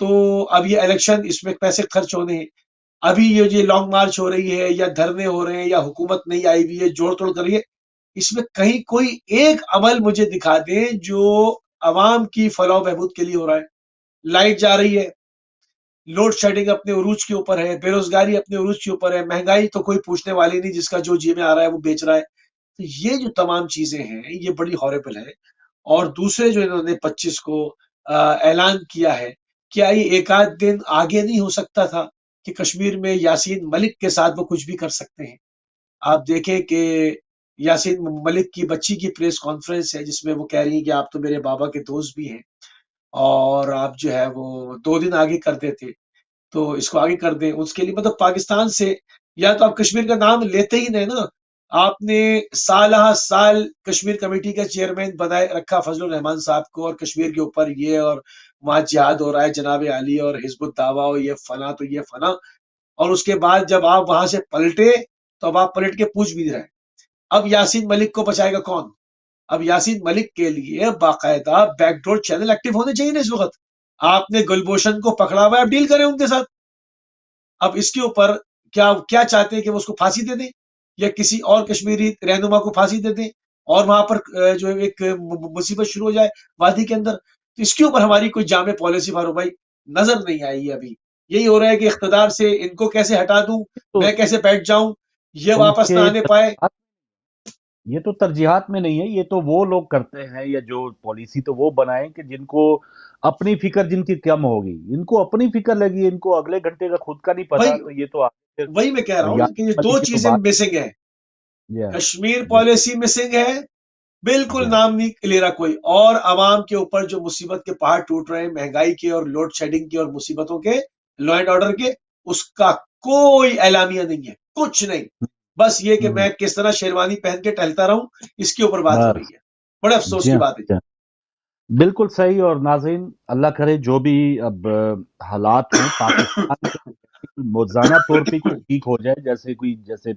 تو اب یہ الیکشن اس میں پیسے خرچ ہونے ہیں، ابھی یہ لانگ مارچ ہو رہی ہے یا دھرنے ہو رہے ہیں یا حکومت نہیں آئی ہوئی ہے جوڑ توڑ کر رہی ہے، اس میں کہیں کوئی ایک عمل مجھے دکھا دیں جو عوام کی فلاح و بہبود کے لیے ہو رہا ہے۔ لائٹ جا رہی ہے، لوڈ شیڈنگ اپنے عروج کے اوپر ہے، بے روزگاری اپنے عروج کے اوپر ہے، مہنگائی تو کوئی پوچھنے والی نہیں، جس کا جو جی میں آ رہا ہے وہ بیچ رہا ہے۔ تو یہ جو تمام چیزیں ہیں یہ بڑی ہارریبل ہے۔ اور دوسرے جو انہوں نے 25 کو اعلان کیا ہے، کیا یہ ایک آدھ دن آگے نہیں ہو سکتا تھا کہ کشمیر میں یاسین ملک کے ساتھ وہ کچھ بھی کر سکتے ہیں؟ آپ دیکھیں کہ یاسین ملک کی بچی کی پریس کانفرنس ہے جس میں وہ کہہ رہی ہیں کہ آپ تو میرے بابا کے دوست بھی ہیں، اور آپ جو ہے وہ 2 دن آگے کر دیتے تو اس کو آگے کر دیں۔ اس کے لیے مطلب پاکستان سے یا تو آپ کشمیر کا نام لیتے ہی نہیں نا۔ آپ نے سالہ سال کشمیر کمیٹی کا چیئرمین بنائے رکھا فضل الرحمان صاحب کو، اور کشمیر کے اوپر یہ اور وہاں جہاد ہو رہا ہے جناب علی اور حزب الدعویٰ اور یہ فلاں تو یہ فلاں، اور اس کے بعد جب آپ وہاں سے پلٹے تو اب آپ پلٹ کے پوچھ بھی رہے ہیں۔ اب یاسین ملک کو بچائے گا کون؟ اب یاسین ملک کے لیے باقاعدہ بیک ڈور چینل ایکٹیو ہونے چاہیے نا اس وقت۔ آپ نے گلبوشن کو پکڑا ہوا ہے، اب ڈیل کریں ان کے ساتھ۔ اب اس کے اوپر کیا چاہتے ہیں کہ وہ اس کو پھانسی دے دیں یا کسی اور کشمیری رہنما کو پھانسی دے دیں اور وہاں پر جو ایک مصیبت شروع ہو جائے وادی کے اندر؟ تو اس کے اوپر ہماری کوئی جامع پالیسی فاروق بھائی نظر نہیں آئی ہے ابھی۔ یہی ہو رہا ہے کہ اقتدار سے ان کو کیسے ہٹا دوں، تو میں کیسے بیٹھ جاؤں، یہ ان واپس نہ کے آنے پائے۔ یہ تو ترجیحات میں نہیں ہے، یہ تو وہ لوگ کرتے ہیں یا جو پالیسی تو وہ بنائیں کہ جن کو اپنی فکر جن کی کم ہوگی، ان کو اپنی فکر لگی، ان کو اگلے گھنٹے کا خود کا نہیں پتا، وہی تو یہ تو آگے وہی میں کہہ رہا ہوں نا کہ یہ یاسین دو ملک کی تو چیزیں بات مسنگ ہیں۔ جی ہاں کشمیر جی پالیسی مسنگ ہے، بالکل جی ہاں نام نہیں لے رہا کوئی، اور عوام کے اوپر جو مصیبت کے پہاڑ ٹوٹ رہے ہیں مہنگائی کے اور لوڈ شیڈنگ کے اور مصیبتوں کے، لا اینڈ آرڈر کے، اس کا کوئی اعلامیہ نہیں ہے، کچھ نہیں۔ بس یہ کہ میں کس طرح شیروانی پہن کے ٹہلتا رہوں، اس کے اوپر بات ہو بس رہی ہے۔ بڑے افسوس جی کی ہاں بات ہے۔ جی ہاں بالکل صحیح۔ اور ناظرین اللہ کرے جو بھی اب حالات ہیں پاکستان کے موزانہ طور پہ کوئی ٹھیک ہو جائے، جیسے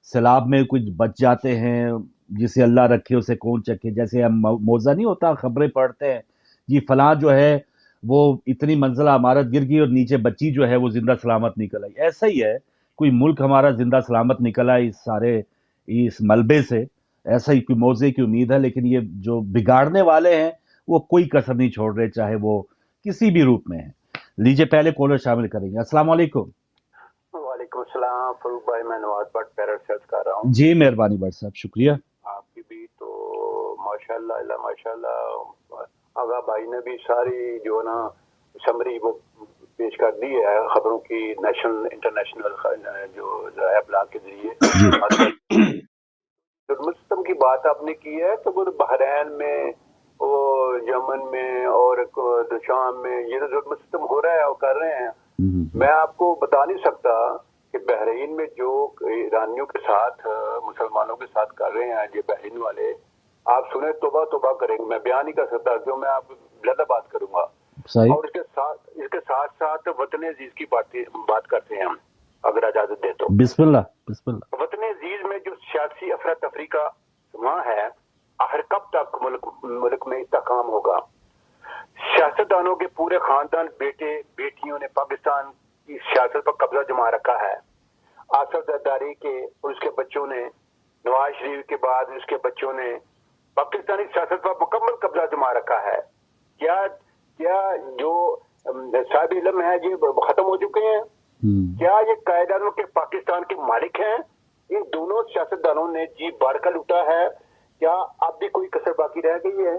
سیلاب میں کچھ بچ جاتے ہیں، جسے اللہ رکھے اسے کون چکے، جیسے ہم موزہ نہیں ہوتا خبریں پڑھتے ہیں جی فلاں جو ہے وہ اتنی منزلہ عمارت گر گئی اور نیچے بچی جو ہے وہ زندہ سلامت نکل آئی، ایسا ہی ہے کوئی ملک ہمارا زندہ سلامت نکل آئے اس ملبے سے، ایسا ہی کوئی موضع کی امید ہے۔ لیکن یہ جو بگاڑنے والے ہیں وہ کوئی کسر نہیں چھوڑ رہے، چاہے وہ کسی بھی روپ میں ہیں۔ لیجئے پہلے کالر شامل کریں گے۔ السلام علیکم۔ وعلیکم السلام فاروق بھائی، میں نواز بٹ پیرٹ سے کر رہا ہوں۔ جی مہربانی بٹ صاحب، شکریہ۔ آپ کی بھی تو ماشاء اللہ آغا بھائی نے بھی ساری جو ہے نا سمری وہ پیش کر دی ہے خبروں کی، نیشنل انٹرنیشنل جو ذرائع ابلاغ کے ذریعے۔ سسٹم کی بات آپ نے کی ہے تو وہ بحرین میں، وہ یمن میں اور شام میں یہ جو سسٹم ہو رہا ہے وہ کر رہے ہیں۔ میں آپ کو بتا نہیں سکتا کہ بحرین میں جو ایرانیوں کے ساتھ مسلمانوں کے ساتھ کر رہے ہیں یہ بحرین والے، آپ سنیں توبہ توبہ کریں گے، میں بیان نہیں کر سکتا کیوں، میں آپ زیادہ بات کروں گا۔ اور اس کے ساتھ ساتھ وطن عزیز کی بات کرتے ہیں ہم، اگر اجازت دے تو۔ بسم اللہ بسم اللہ۔ وطن عزیز میں جو سیاسی افراتفری کا وہاں ہے، آخر کب تک ملک میں استحکام ہوگا؟ سیاستدانوں کے پورے خاندان، بیٹے بیٹیوں نے پاکستان کی سیاست پر قبضہ جما رکھا ہے۔ آصف زرداری کے اور اس کے بچوں نے، نواز شریف کے بعد اس کے بچوں نے پاکستانی سیاست پر مکمل قبضہ جما رکھا ہے۔ کیا جو صاحب علم ہے یہ ختم ہو چکے ہیں؟ کیا یہ قائد اعظم کے پاکستان کے مالک ہیں؟ ان دونوں سیاستدانوں نے جی بار کا لوٹا ہے۔ کیا اب بھی کوئی کسر باقی رہ گئی ہے؟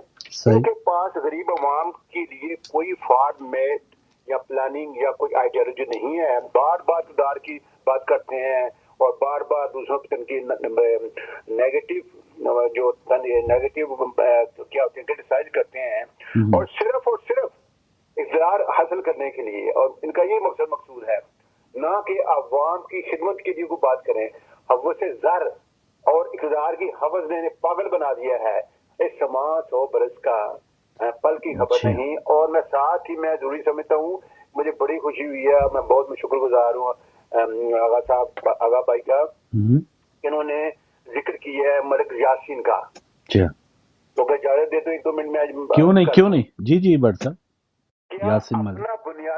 ان کے پاس غریب عوام کے لیے کوئی فارمیٹ یا پلاننگ یا کوئی آئیڈیالوجی نہیں ہے۔ بار بار اقتدار کی بات کرتے ہیں اور بار بار دوسروں کی نیگیٹو جو نیگیٹو کیا ہوتے ہیں کرٹیسائز کرتے ہیں، اور صرف اقتدار حاصل کرنے کے لیے، اور ان کا یہ مقصود ہے نہ کہ عوام کی خدمت کے لیے وہ بات کریں۔ حوث زر اور اقتدار کی حوث نے پاگل بنا دیا ہے۔ اس سما 100 برس کا پل کی خبر نہیں۔ اور میں ساتھ ہی میں ضروری سمجھتا ہوں، مجھے بڑی خوشی ہوئی ہے، میں بہت شکر گزار ہوں آغا بھائی کا، انہوں نے ذکر کیا ہے ملک یاسین کا۔ تو اگر اجازت دے تو 1-2 منٹ میں کیوں نہیں جی بٹ صاحب۔ کیا اپنا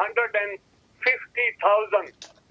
150,000,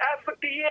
FTA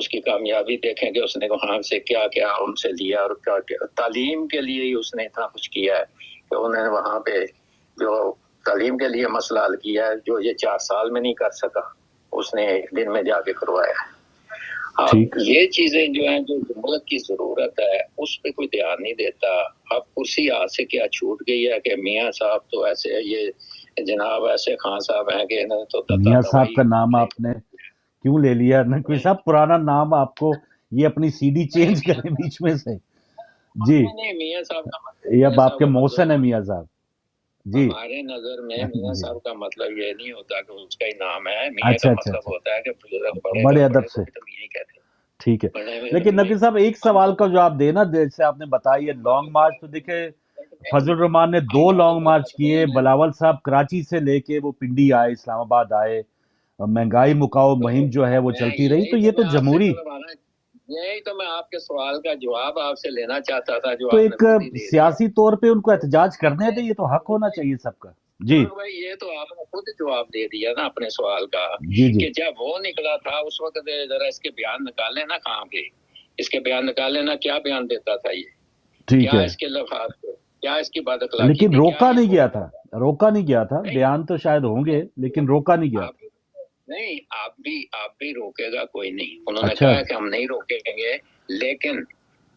اس کی کامیابی دیکھیں کہ اس نے وہاں سے کیا کیا ان سے لیا اور کیا کیا. تعلیم کے لیے ہی اس نے اتنا کچھ کیا ہے کہ انہوں نے وہاں پہ جو تعلیم کے لیے مسئلہ حل کیا ہے جو یہ 4 سال میں نہیں کر سکا اس نے 1 دن میں جا کے کروایا. اب یہ چیزیں جو ہیں جو ملک کی ضرورت ہے اس پہ کوئی دھیان نہیں دیتا. اب کرسی ہاتھ سے کیا چھوٹ گئی ہے کہ میاں صاحب تو ایسے یہ جناب ایسے خان صاحب ہیں کہ انہوں تو میاں صاحب کا نام آپ نے کیوں لے لیا؟ نقوی صاحب پرانا نام آپ کو یہ اپنی سی ڈی چینج کریں بیچ میں سے. جی نہیں میاں صاحب کا یہ اب آپ کے محسن ہے میاں صاحب. جی ہمارے نظر میں میاں صاحب کا مطلب یہ نہیں ہوتا کہ اس کا ہی نام ہے. میاں کا مطلب ہوتا ہے کہ بڑے ادب سے. ٹھیک ہے. لیکن نقوی صاحب ایک سوال کا جواب دینا جیسے آپ نے بتایا یہ لانگ مارچ تو دیکھیں فضل الرحمان نے 2 لانگ مارچ کیے. بلاول صاحب کراچی سے لے کے وہ پنڈی آئے اسلام آباد آئے. مہنگائی مکاؤ مہم جو ہے وہ چلتی رہی. تو یہ تو جمہوری یہی تو میں آپ کے سوال کا جواب آپ سے لینا چاہتا تھا جو تو ایک سیاسی طور پہ ان کو احتجاج کرنے تھے. یہ تو حق ہونا چاہیے سب کا. جی بھائی یہ تو آپ نے خود جواب دے دیا نا اپنے سوال کا کہ جب وہ نکلا تھا اس وقت ذرا اس کے بیان نکالیں نا کہاں کے اس کے بیان نکالیں نا کیا بیان دیتا تھا یہ کیا اس کے لفظ کیا اس کی بات اخلاقی لیکن روکا نہیں گیا تھا. روکا نہیں گیا تھا. بیان تو شاید ہوں گے لیکن روکا نہیں گیا. نہیں آپ بھی روکے گا کوئی نہیں. انہوں نے کہا کہ ہم نہیں روکیں گے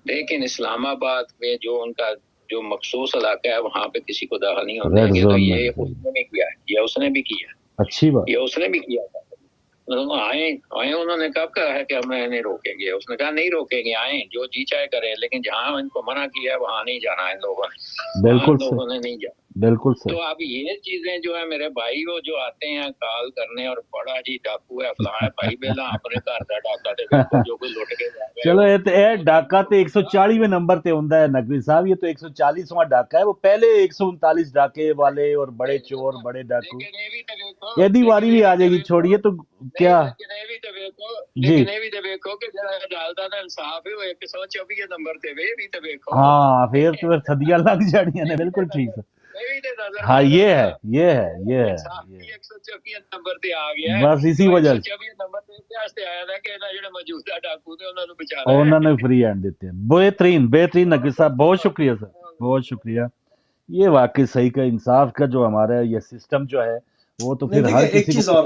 لیکن اسلام آباد میں جو ان کا جو مخصوص علاقہ ہے وہاں پہ کسی کو داخل نہیں ہونے دیں گے. تو یہ اس نے بھی کیا ہے. یہ اس نے بھی کیا. اچھی بات. یہ اس نے بھی کیا تھا. آئے انہوں نے کب کہا ہے کہ ہم نہیں روکیں گے. اس نے کہا نہیں روکیں گے آئیں جو جی چاہے کریں لیکن جہاں ان کو منع کیا ہے وہاں نہیں جانا ان لوگوں نے. بالکل لوگوں نے نہیں جانا. بالکل سر. تو اب یہ چیزیں جو ہے میرے بھائی وہ جو آتے ہیں کال کرنے اور بڑا جی ڈاکو ہے فلاں ہے بھائی بیلا اپنے گھر کا ڈاکا تے جو کوئی لٹ کے جا گئے. چلو یہ ڈاکا تے 140ویں نمبر تے ہوندا ہے نقوی صاحب. یہ تو 140واں ڈاکا ہے. وہ پہلے 139 ڈاکے والے اور بڑے چور بڑے ڈاکو یہ واری بھی آ جائے گی. چھوڑیے تو کیا جی یہ بھی تے دیکھو کہ جڑا عدالت دا انصاف ہے وہ 124 نمبر تے بھی تے دیکھو. ہاں پھر صدیاں لگ جانیاں نے. بالکل ٹھیک ہے. ہاں یہ ہے بس اسی وجہ سے انہوں نے فری ہینڈ دیتے ہیں. بہترین نقوی صاحب بہت شکریہ سر بہت شکریہ. یہ واقعی صحیح کا انصاف کا جو ہمارا یہ سسٹم جو ہے وہ تو پھر ہر ایک چیز اور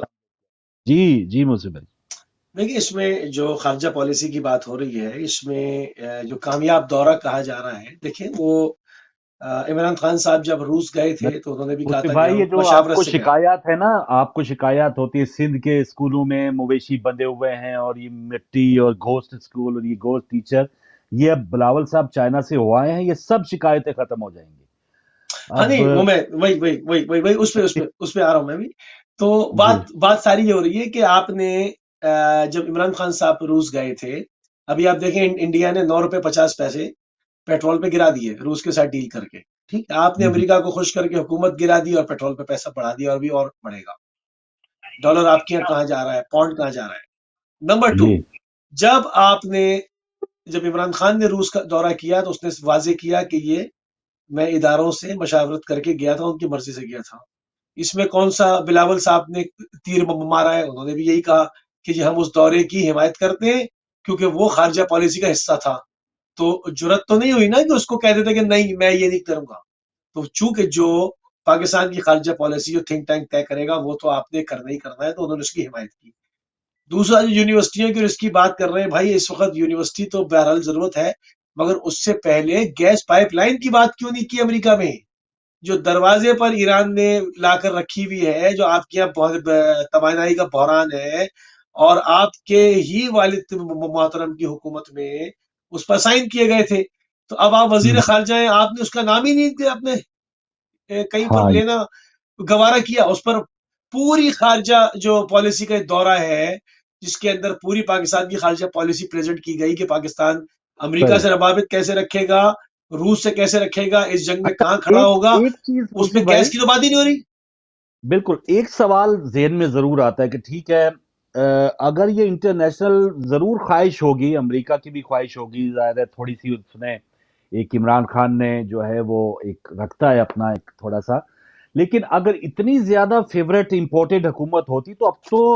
جی مجھے بھائی دیکھیے اس میں جو خارجہ پالیسی کی بات ہو رہی ہے اس میں جو کامیاب دورہ کہا جا رہا ہے دیکھیں وہ عمران خان صاحب جب روس گئے تھے تو انہوں نے بھی کہا تھا بھائی کہ یہ جو آپ کو شکایات ہے نا آپ کو شکایات ہوتی ہے سندھ کے اسکولوں میں مویشی بندے ہوئے ہیں اور یہ مٹی اور گھوسٹ اسکول اور یہ گھوسٹ ٹیچر یہ اب بلاول صاحب چائنا سے ہو آئے ہیں. یہ سب شکایتیں ختم ہو جائیں گی. ہاں نہیں وہ میں وہی اس پہ آ رہا ہوں میں بھی. تو بات ساری یہ ہو رہی ہے کہ آپ نے جب عمران خان صاحب روس گئے تھے ابھی آپ دیکھیں انڈیا نے 9 روپے 50 پیسے پیٹرول پہ گرا دیے روس کے ساتھ ڈیل کر کے. ٹھیک آپ نے امریکہ کو خوش کر کے حکومت گرا دی اور پیٹرول پہ پیسہ بڑھا دیا اور بھی اور بڑھے گا. ڈالر آپ کے یہاں کہاں جا رہا ہے پاؤنڈ کہاں جا رہا ہے. نمبر 2 جب عمران خان نے روس کا دورہ کیا تو اس نے واضح کیا کہ یہ میں اداروں سے مشاورت کر کے گیا تھا ان کی مرضی سے گیا تھا. اس میں کون سا بلاول صاحب نے تیر مارا ہے انہوں نے بھی یہی کہا کہ جی ہم اس دورے کی حمایت کرتے ہیں کیونکہ وہ خارجہ پالیسی کا حصہ تھا. تو جرت تو نہیں ہوئی نا کہ اس کو کہہ دیتے کہ نہیں میں یہ نہیں کروں گا. تو چونکہ جو پاکستان کی خارجہ پالیسی جو تھنک ٹینک طے کرے گا وہ تو آپ نے کرنا ہی کرنا ہے تو انہوں نے اس کی حمایت کی. دوسرا جو یونیورسٹیوں کی اس کی بات کر رہے ہیں بھائی اس وقت یونیورسٹی تو بہرحال ضرورت ہے مگر اس سے پہلے گیس پائپ لائن کی بات کیوں نہیں کی امریکہ میں جو دروازے پر ایران نے لا کر رکھی ہوئی ہے جو آپ کے یہاں توانائی کا بحران ہے اور آپ کے ہی والد محترم کی حکومت میں اس پر سائن کیے گئے تھے. تو اب آپ وزیر خارجہ ہیں آپ نے اس کا نام ہی نہیں آپ نے کہیں پر لینا گوارا کیا. اس پر پوری خارجہ جو پالیسی کا دورہ ہے جس کے اندر پوری پاکستان کی خارجہ پالیسی پریزنٹ کی گئی کہ پاکستان امریکہ سے روابط کیسے رکھے گا روس سے کیسے رکھے گا اس جنگ میں کہاں کھڑا ہوگا اس میں گیس کی تو بات ہی نہیں ہو رہی. بالکل. ایک سوال ذہن میں ضرور آتا ہے کہ ٹھیک ہے اگر یہ انٹرنیشنل ضرور خواہش ہوگی امریکہ کی بھی خواہش ہوگی ظاہر ہے تھوڑی سی اس نے ایک عمران خان نے جو ہے وہ ایک رکھتا ہے اپنا ایک تھوڑا سا لیکن اگر اتنی زیادہ فیورٹ امپورٹڈ حکومت ہوتی تو اب تو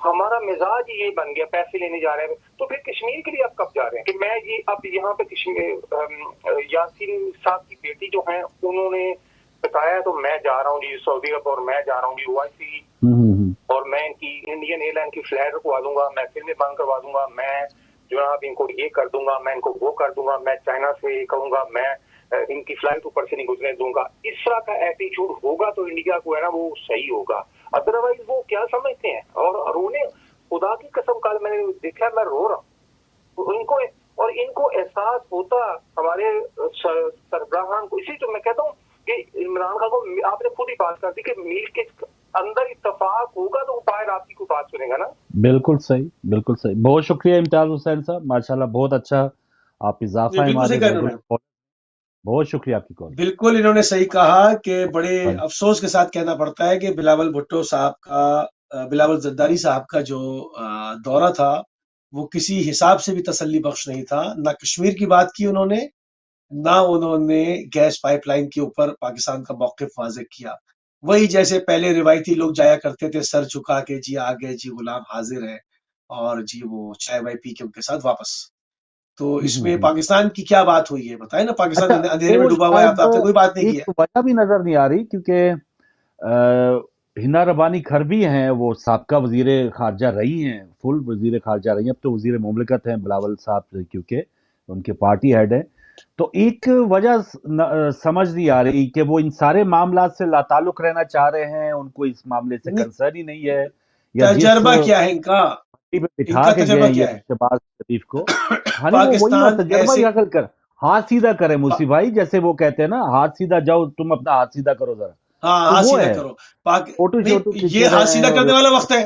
ہمارا مزاج یہ بن گیا پیسے لینے جا رہے ہیں. تو پھر کشمیر کے لیے آپ کب جا رہے ہیں؟ کہ میں یہ اب یہاں پہ یاسین صاحب کی بیٹی جو ہیں انہوں نے بتایا تو میں جا رہا ہوں جی سعودی عرب اور میں جا رہا ہوں جی OIC اور میں ان کی انڈین ایئر لائن کی فلائٹ رکوا دوں گا, میں فلمیں بند کروا دوں گا, میں جناب ان کو یہ کر دوں گا, میں ان کو وہ کر دوں گا, میں چائنا سے یہ کروں گا, میں ان کی فلائٹ اوپر سے نہیں گزرنے دوں گا. اس طرح کا ایٹیچیوڈ ہوگا تو انڈیا کو ہے نا وہ صحیح ہوگا. ادروائز وہ کیا سمجھتے ہیں اور رونے, خدا کی قسم کل میں نے دیکھا میں رو رہا ہوں ان کو, اور ان کو احساس ہوتا ہمارے سربراہان کو. اسی تو میں کہتا ہوں کہ عمران خان کو آپ نے خود ہی بات کر دی کہ ملک کے اندر اتفاق ہوگا تو باہر آپ کی کوئی بات سنے گا نا. بالکل صحیح, بالکل صحیح. بہت شکریہ امتیاز حسین صاحب, ماشاءاللہ بہت اچھا آپ اضافہ ہے ہمارے. بہت شکریہ آپ کی کال. بالکل انہوں نے صحیح کہا کہ بڑے افسوس کے ساتھ کہنا پڑتا ہے کہ بلاول بھٹو صاحب کا, بلاول زرداری صاحب کا جو دورہ تھا وہ کسی حساب سے بھی تسلی بخش نہیں تھا. نہ کشمیر کی بات کی انہوں نے, نہ انہوں نے گیس پائپ لائن کے اوپر پاکستان کا موقف واضح کیا. وہی جیسے پہلے روایتی لوگ جایا کرتے تھے سر جھکا کے, جی آ گئے جی غلام حاضر ہے, اور جی وہ چائے وائے پی کے ان کے ساتھ واپس. تو اس میں پاکستان کی کیا بات ہوئی ہے بتائیں نا. پاکستان اندھیرے میں ڈوبا ہوا ہے, آپ نے کوئی بات نہیں کی ہے. وجہ بھی نظر نہیں آ رہی کیونکہ ہنا ربانی کھربی ہیں, وہ سابقہ وزیر خارجہ رہی ہیں, فل وزیر خارجہ رہی ہیں, اب تو وزیر مملکت ہیں بلاول صاحب کیونکہ ان کے پارٹی ہیڈ ہیں. تو ایک وجہ سمجھ نہیں آ رہی کہ وہ ان سارے معاملات سے لا تعلق رہنا چاہ رہے ہیں, ان کو اس معاملے سے کنسرن ہی نہیں ہے, یا تجربہ کیا ہے ان کا, بٹھا کے گئے یہ شہباز شریف کو. پاکستان تجربہ یا کر ہاتھ سیدھا کرے موسی بھائی, جیسے وہ کہتے ہیں نا ہاتھ سیدھا جاؤ, تم اپنا ہاتھ سیدھا کرو ذرا. ہاں ہاتھ سیدھا کرو, یہ ہاتھ سیدھا کرنے والا وقت ہے,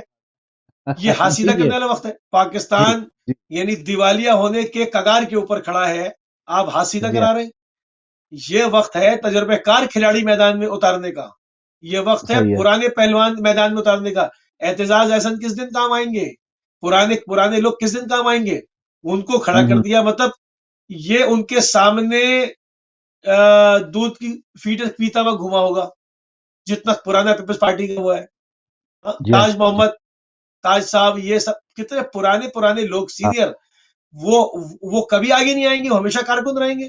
یہ ہاتھ سیدھا کرنے والا وقت ہے. پاکستان یعنی دیوالیہ ہونے کے کگار کے اوپر کھڑا ہے, آپ ہاتھ سیدھا کرا رہے ہیں. یہ وقت ہے تجربہ کار کھلاڑی میدان میں اتارنے کا, یہ وقت ہے پرانے پہلوان میدان میں اتارنے کا. اعتزاز احسن کس دن کام آئیں گے, پرانے لوگ کس دن کام آئیں گے, ان کو کھڑا کر دیا. مطلب یہ ان کے سامنے دودھ کی فیڈر پیتا ہوا گھوما ہوگا جتنا پرانا پیپلز پارٹی کا ہوا ہے. تاج محمد, تاج صاحب, یہ سب کتنے پرانے لوگ سینئر, وہ کبھی آگے نہیں آئیں گے, وہ ہمیشہ کارکن رہیں گے.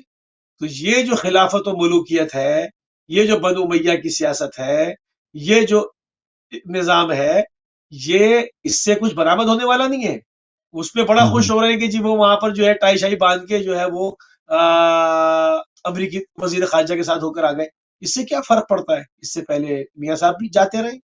تو یہ جو خلافت و ملوکیت ہے, یہ جو بنو امیہ کی سیاست ہے, یہ جو نظام ہے, یہ اس سے کچھ برآمد ہونے والا نہیں ہے. اس پہ بڑا خوش ہو رہے ہیں کہ جی وہ وہاں پر جو ہے ٹائی شائی باندھ کے جو ہے وہ امریکی وزیر خارجہ کے ساتھ ہو کر آ گئے. اس سے کیا فرق پڑتا ہے, اس سے پہلے میاں صاحب بھی جاتے رہے,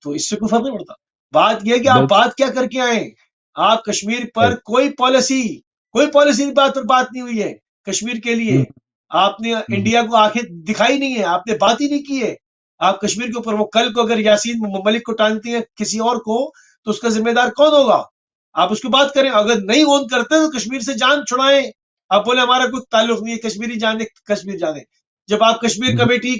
تو اس سے کوئی فرق نہیں پڑتا. بات یہ ہے کہ آپ بات کیا کر کے آئے. آپ کشمیر پر کوئی پالیسی بات نہیں ہوئی ہے کشمیر کے لیے. آپ نے انڈیا کو آنکھیں دکھائی نہیں ہے, آپ نے بات ہی نہیں کی ہے. آپ کشمیر کے اوپر, وہ کل کو اگر یاسین ملک کو ٹانگتے ہیں کسی اور کو, تو اس کا ذمہ دار کون ہوگا؟ آپ اس کی بات کریں. اگر نہیں اون کرتے تو کشمیر سے جان چھڑائیں. آپ بولے ہمارا کوئی تعلق نہیں ہے, کشمیری جانے, کشمیر جانے. جب آپ کشمیر کمیٹی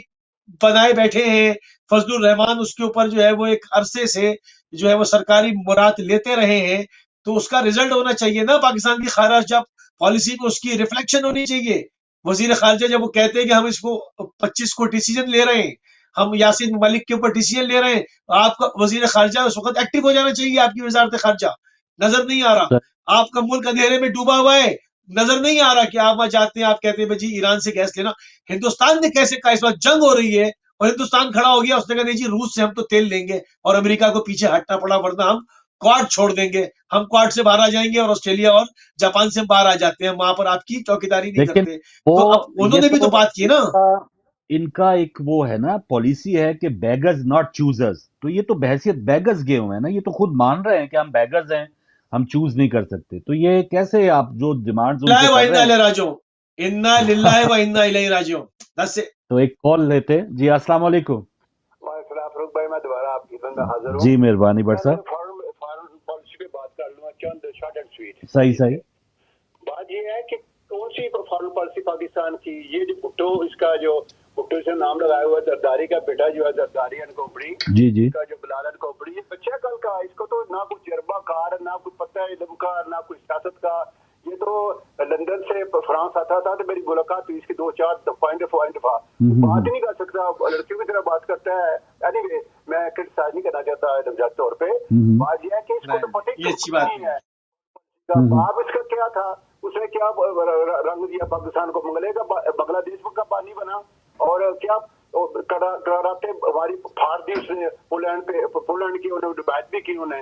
بنائے بیٹھے ہیں, فضل الرحمان اس کے اوپر جو ہے وہ ایک عرصے سے جو ہے وہ سرکاری مراد لیتے رہے ہیں, تو اس کا رزلٹ ہونا چاہیے نا. پاکستان کی خارجہ پالیسی کو اس کی ریفلیکشن ہونی چاہیے. وزیر خارجہ جب وہ کہتے ہیں کہ ہم اس کو 25 کو ڈیسیجن لے رہے ہیں, ہم یاسین ملک کے اوپر ڈیسیجن لے رہے ہیں, آپ کا وزیر خارجہ اس وقت ایکٹیو ہو جانا چاہیے. آپ کی وزارت خارجہ نظر نہیں آ رہا. آپ کا ملک اندھیرے میں ڈوبا ہوا ہے, نظر نہیں آ رہا کہ آپ وہاں جاتے ہیں, آپ کہتے ہیں جی ایران سے گیس لینا. ہندوستان نے کیسے کہا؟ اس وقت جنگ ہو رہی ہے اور ہندوستان کھڑا ہو گیا, اس نے کہا نہیں جی روس سے ہم تو تیل لیں گے, اور امریکہ کو پیچھے ہٹنا پڑا, ورنہ ہم کوارڈ چھوڑ دیں گے, ہم کوارڈ سے باہر آ جائیں گے, اور آسٹریلیا اور جاپان سے ہم باہر آ جاتے ہیں, وہاں پر آپ کی چوکیداری نہیں کرتے. تو اب انہوں نے بھی تو بات کی نا. ان کا ایک وہ ہے نا پالیسی ہے کہ بیگرز ناٹ چوزرز, تو یہ تو بحیثیت بیگرز گئے ہوئے ہیں نا, یہ تو خود مان رہے ہیں کہ ہم بیگرز ہیں, ہم چوز نہیں کر سکتے. تو یہ کیسے آپ جو ڈیمانڈز ان سے کر رہے ہیں. تو ایک کال لیتے. جی السلام علیکم. فاروق بھائی, میں دوبارہ آپ کی خدمت حاضر ہوں. جی مہربانی بٹ صاحب. فارن پالیسی پہ بات کر لوں چند شارٹ اینڈ سویٹ. صحیح. بات یہ ہے کہ کون سی فارن پالیسی پاکستان کی, یہ جو بھٹو, اس کا جو بھٹو سے نام لگایا ہوا ہے, زرداری کا بیٹا جو ہے زرداری اینڈ کمپنی, جی کا جو بلال اینڈ کمپنی, یہ بچہ کل کا, اس کو تو نہ کوئی تجربہ کار, نہ کوئی پتہ علم کا, نہ کوئی سیاست کا. یہ تو وہ لندن سے فرانس آتا تھا تو میری ملاقات ہوئی، اس کی 2-4 دفعہ بات ہی نہیں کر سکتا، لڑکیوں کی طرح بات کرتا ہے. اینی وے میں کرٹیسائز نہیں کرنا چاہتا نمزد طور پہ. بات یہ ہے کہ اس کو تو پتہ ہی نہیں ہے باپ اس کا کیا تھا، اس نے کیا رنگ دیا پاکستان کو، منگلے کا بنگلہ دیش کا پانی بنا، اور کیا قراراتے ہماری پھاڑ دی اس نے پولینڈ کی، انہوں نے بات بھی کی. انہوں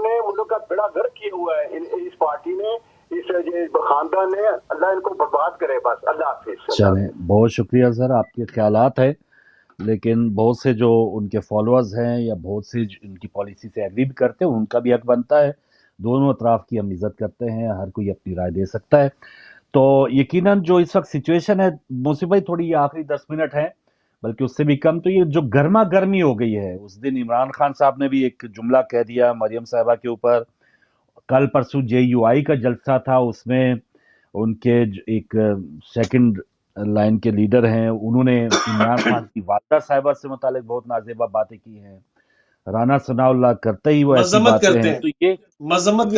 نے ملک کا بڑا گھر کیا ہوا ہے اس پارٹی نے، اس خاندان نے. اللہ ان کو برباد کرے بس. اللہ حافظ. چلیں، بہت شکریہ سر، آپ کے خیالات ہیں، لیکن بہت سے جو ان کے فالوورز ہیں یا بہت سے ان کی پالیسی سے ایگری بھی کرتے ہیں، ان کا بھی حق بنتا ہے. دونوں اطراف کی ہم عزت کرتے ہیں، ہر کوئی اپنی رائے دے سکتا ہے. تو یقیناً جو اس وقت سچویشن ہے موسی بھائی، تھوڑی یہ آخری 10 منٹ ہیں بلکہ اس سے بھی کم، تو یہ جو گرما گرمی ہو گئی ہے، اس دن عمران خان صاحب نے بھی ایک جملہ کہہ دیا مریم صاحبہ کے اوپر. کل پرسوں JUI کا جلسہ تھا، اس میں ان کے ایک سیکنڈ لائن کے لیڈر ہیں، انہوں نے عمران خان کی والدہ صاحبہ سے متعلق بہت نازیبہ باتیں کی ہیں. رانا ثناء اللہ کرتے ہی وہ ایسی باتیں ہیں. تو یہ مذمت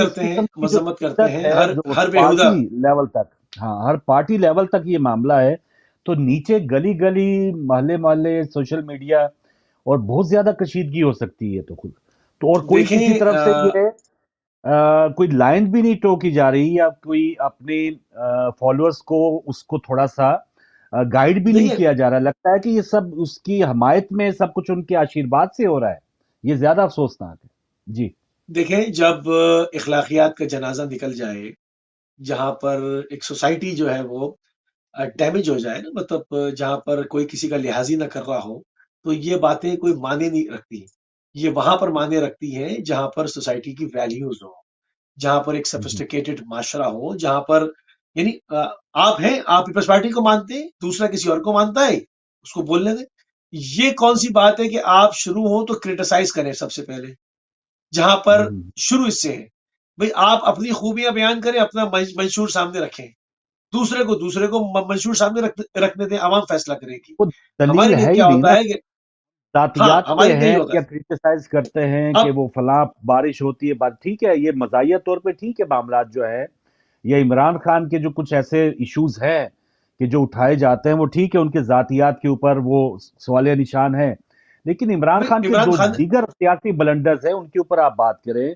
کرتے ہیں ہر بے پارٹی لیول تک، ہاں ہر پارٹی لیول تک یہ معاملہ ہے. تو نیچے گلی گلی، محلے سوشل میڈیا، اور بہت زیادہ کشیدگی ہو سکتی ہے. تو خود تو اور کوئی کسی طرف سے یہ کوئی لائن بھی نہیں ٹوکی جا رہی، یا کوئی اپنے فالوورز کو اس کو تھوڑا سا گائیڈ بھی نہیں کیا جا رہا. لگتا ہے کہ یہ سب اس کی حمایت میں سب کچھ ان کے آشیرواد سے ہو رہا ہے. یہ زیادہ افسوسناک ہے. جی دیکھیں، جب اخلاقیات کا جنازہ نکل جائے، جہاں پر ایک سوسائٹی جو ہے وہ ڈیمیج ہو جائے نا، مطلب جہاں پر کوئی کسی کا لحاظ ہی نہ کر رہا ہو، تو یہ باتیں کوئی معنی نہیں رکھتی. یہ وہاں پر معنی رکھتی ہیں جہاں پر سوسائٹی کی ویلیوز ہو، جہاں پر ایک سفسٹیکیٹڈ معاشرہ ہو، جہاں پر یعنی آپ پیپلز پارٹی کو مانتے ہیں، دوسرا کسی اور کو مانتا ہے، اس کو بولنے دیں. یہ کون سی بات ہے کہ آپ شروع ہو تو کرٹیسائز کریں سب سے پہلے، جہاں پر شروع اس سے ہے. بھئی آپ اپنی خوبیاں بیان کریں، اپنا منشور سامنے رکھیں، دوسرے کو منشور سامنے رکھنے دیں، عوام فیصلہ کرے گی. وہ دلیل ہمارے لیے ہے ہی کیا نہیں ہوتا نا، ہے کہ ذاتیات پہ ہے ہوتا یا کرٹیسائز کرتے ہیں کہ وہ فلاں بارش ہوتی ہے. بات ٹھیک ہے، یہ مزاحیہ طور پہ ٹھیک ہے معاملات جو ہے، یا عمران خان کے جو کچھ ایسے ایشوز ہیں کہ جو اٹھائے جاتے ہیں، وہ ٹھیک ہے، ان کے ذاتیات کے اوپر وہ سوالیہ نشان ہے. لیکن عمران خان کے جو دیگر سیاسی بلنڈرز ہیں ان کے اوپر آپ بات کریں،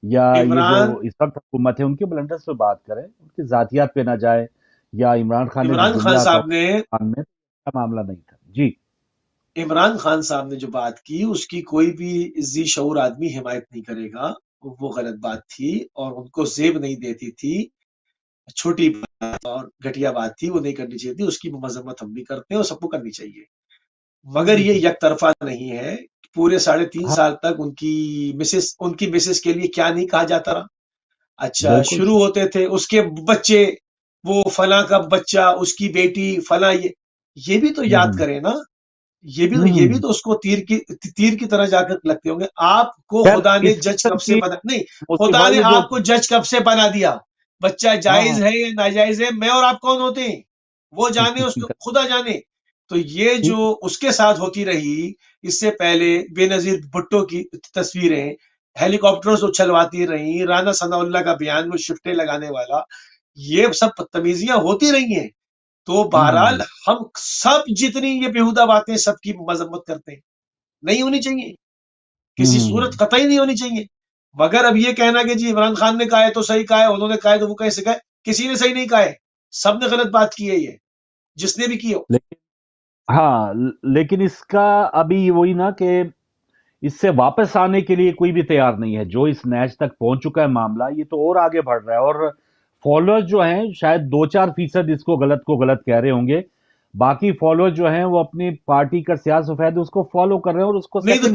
یا یہ جو اس وقت حکومت ہے ان کے بلنڈرز پہ بات کریں، ان کے ذاتیات پہ نہ جائے. یا عمران خان صاحب نے معاملہ نہیں تھا. جی عمران خان صاحب نے جو بات کی، اس کی کوئی بھی ذی شعور آدمی حمایت نہیں کرے گا. وہ غلط بات تھی اور ان کو زیب نہیں دیتی تھی، چھوٹی بات اور گھٹیا بات تھی، وہ نہیں کرنی چاہیے تھی. اس کی مذمت ہم بھی کرتے ہیں اور سب کو کرنی چاہیے، مگر یہ یک طرفہ نہیں ہے. پورے 3.5 سال تک ان کی مسز کے لیے کیا نہیں کہا جاتا رہا. اچھا شروع ہوتے تھے اس کے بچے، وہ فلاں کا بچہ، اس کی بیٹی فلاں، یہ بھی تو یاد کریں نا. یہ بھی تو اس کو تیر کی طرح جا کر لگتے ہوں گے. آپ کو خدا نے جج کب سے بنا نہیں، خدا نے آپ کو جج کب سے بنا دیا. بچہ جائز ہے یا ناجائز ہے، میں اور آپ کون ہوتے ہیں وہ جانے، اس کو خدا جانے. تو یہ جو اس کے ساتھ ہوتی رہی، اس سے پہلے بے نظیر بھٹو کی تصویریں ہیلی کاپٹروں سے اچھلواتی رہی، رانا ثناء اللہ کا بیان وہ شفٹیں لگانے والا، یہ سب بدتمیزیاں ہوتی رہی ہیں. تو بہرحال ہم سب جتنی یہ بیہودہ باتیں سب کی مذمت کرتے ہیں، نہیں ہونی چاہیے، کسی صورت قطعی نہیں ہونی چاہیے. مگر اب یہ کہنا کہ جی عمران خان نے کہا ہے تو صحیح کہا ہے، انہوں نے کہا ہے تو وہ کیسے کہا ہے، کسی نے صحیح نہیں کہا ہے، سب نے غلط بات کی ہے، یہ جس نے بھی کی ہو. ہاں، لیکن اس کا ابھی وہی نا کہ اس سے واپس آنے کے لیے کوئی بھی تیار نہیں ہے. جو اس نیچ تک پہنچ چکا ہے معاملہ، یہ تو اور آگے بڑھ رہا ہے. اور فالوورز جو ہیں شاید 2-4% اس کو غلط کہہ رہے ہوں گے، باقی فالوورز جو ہیں وہ اپنی پارٹی کا سیاہ سفید اس کو فالو کر رہے ہیں اور اس کو نہیں تو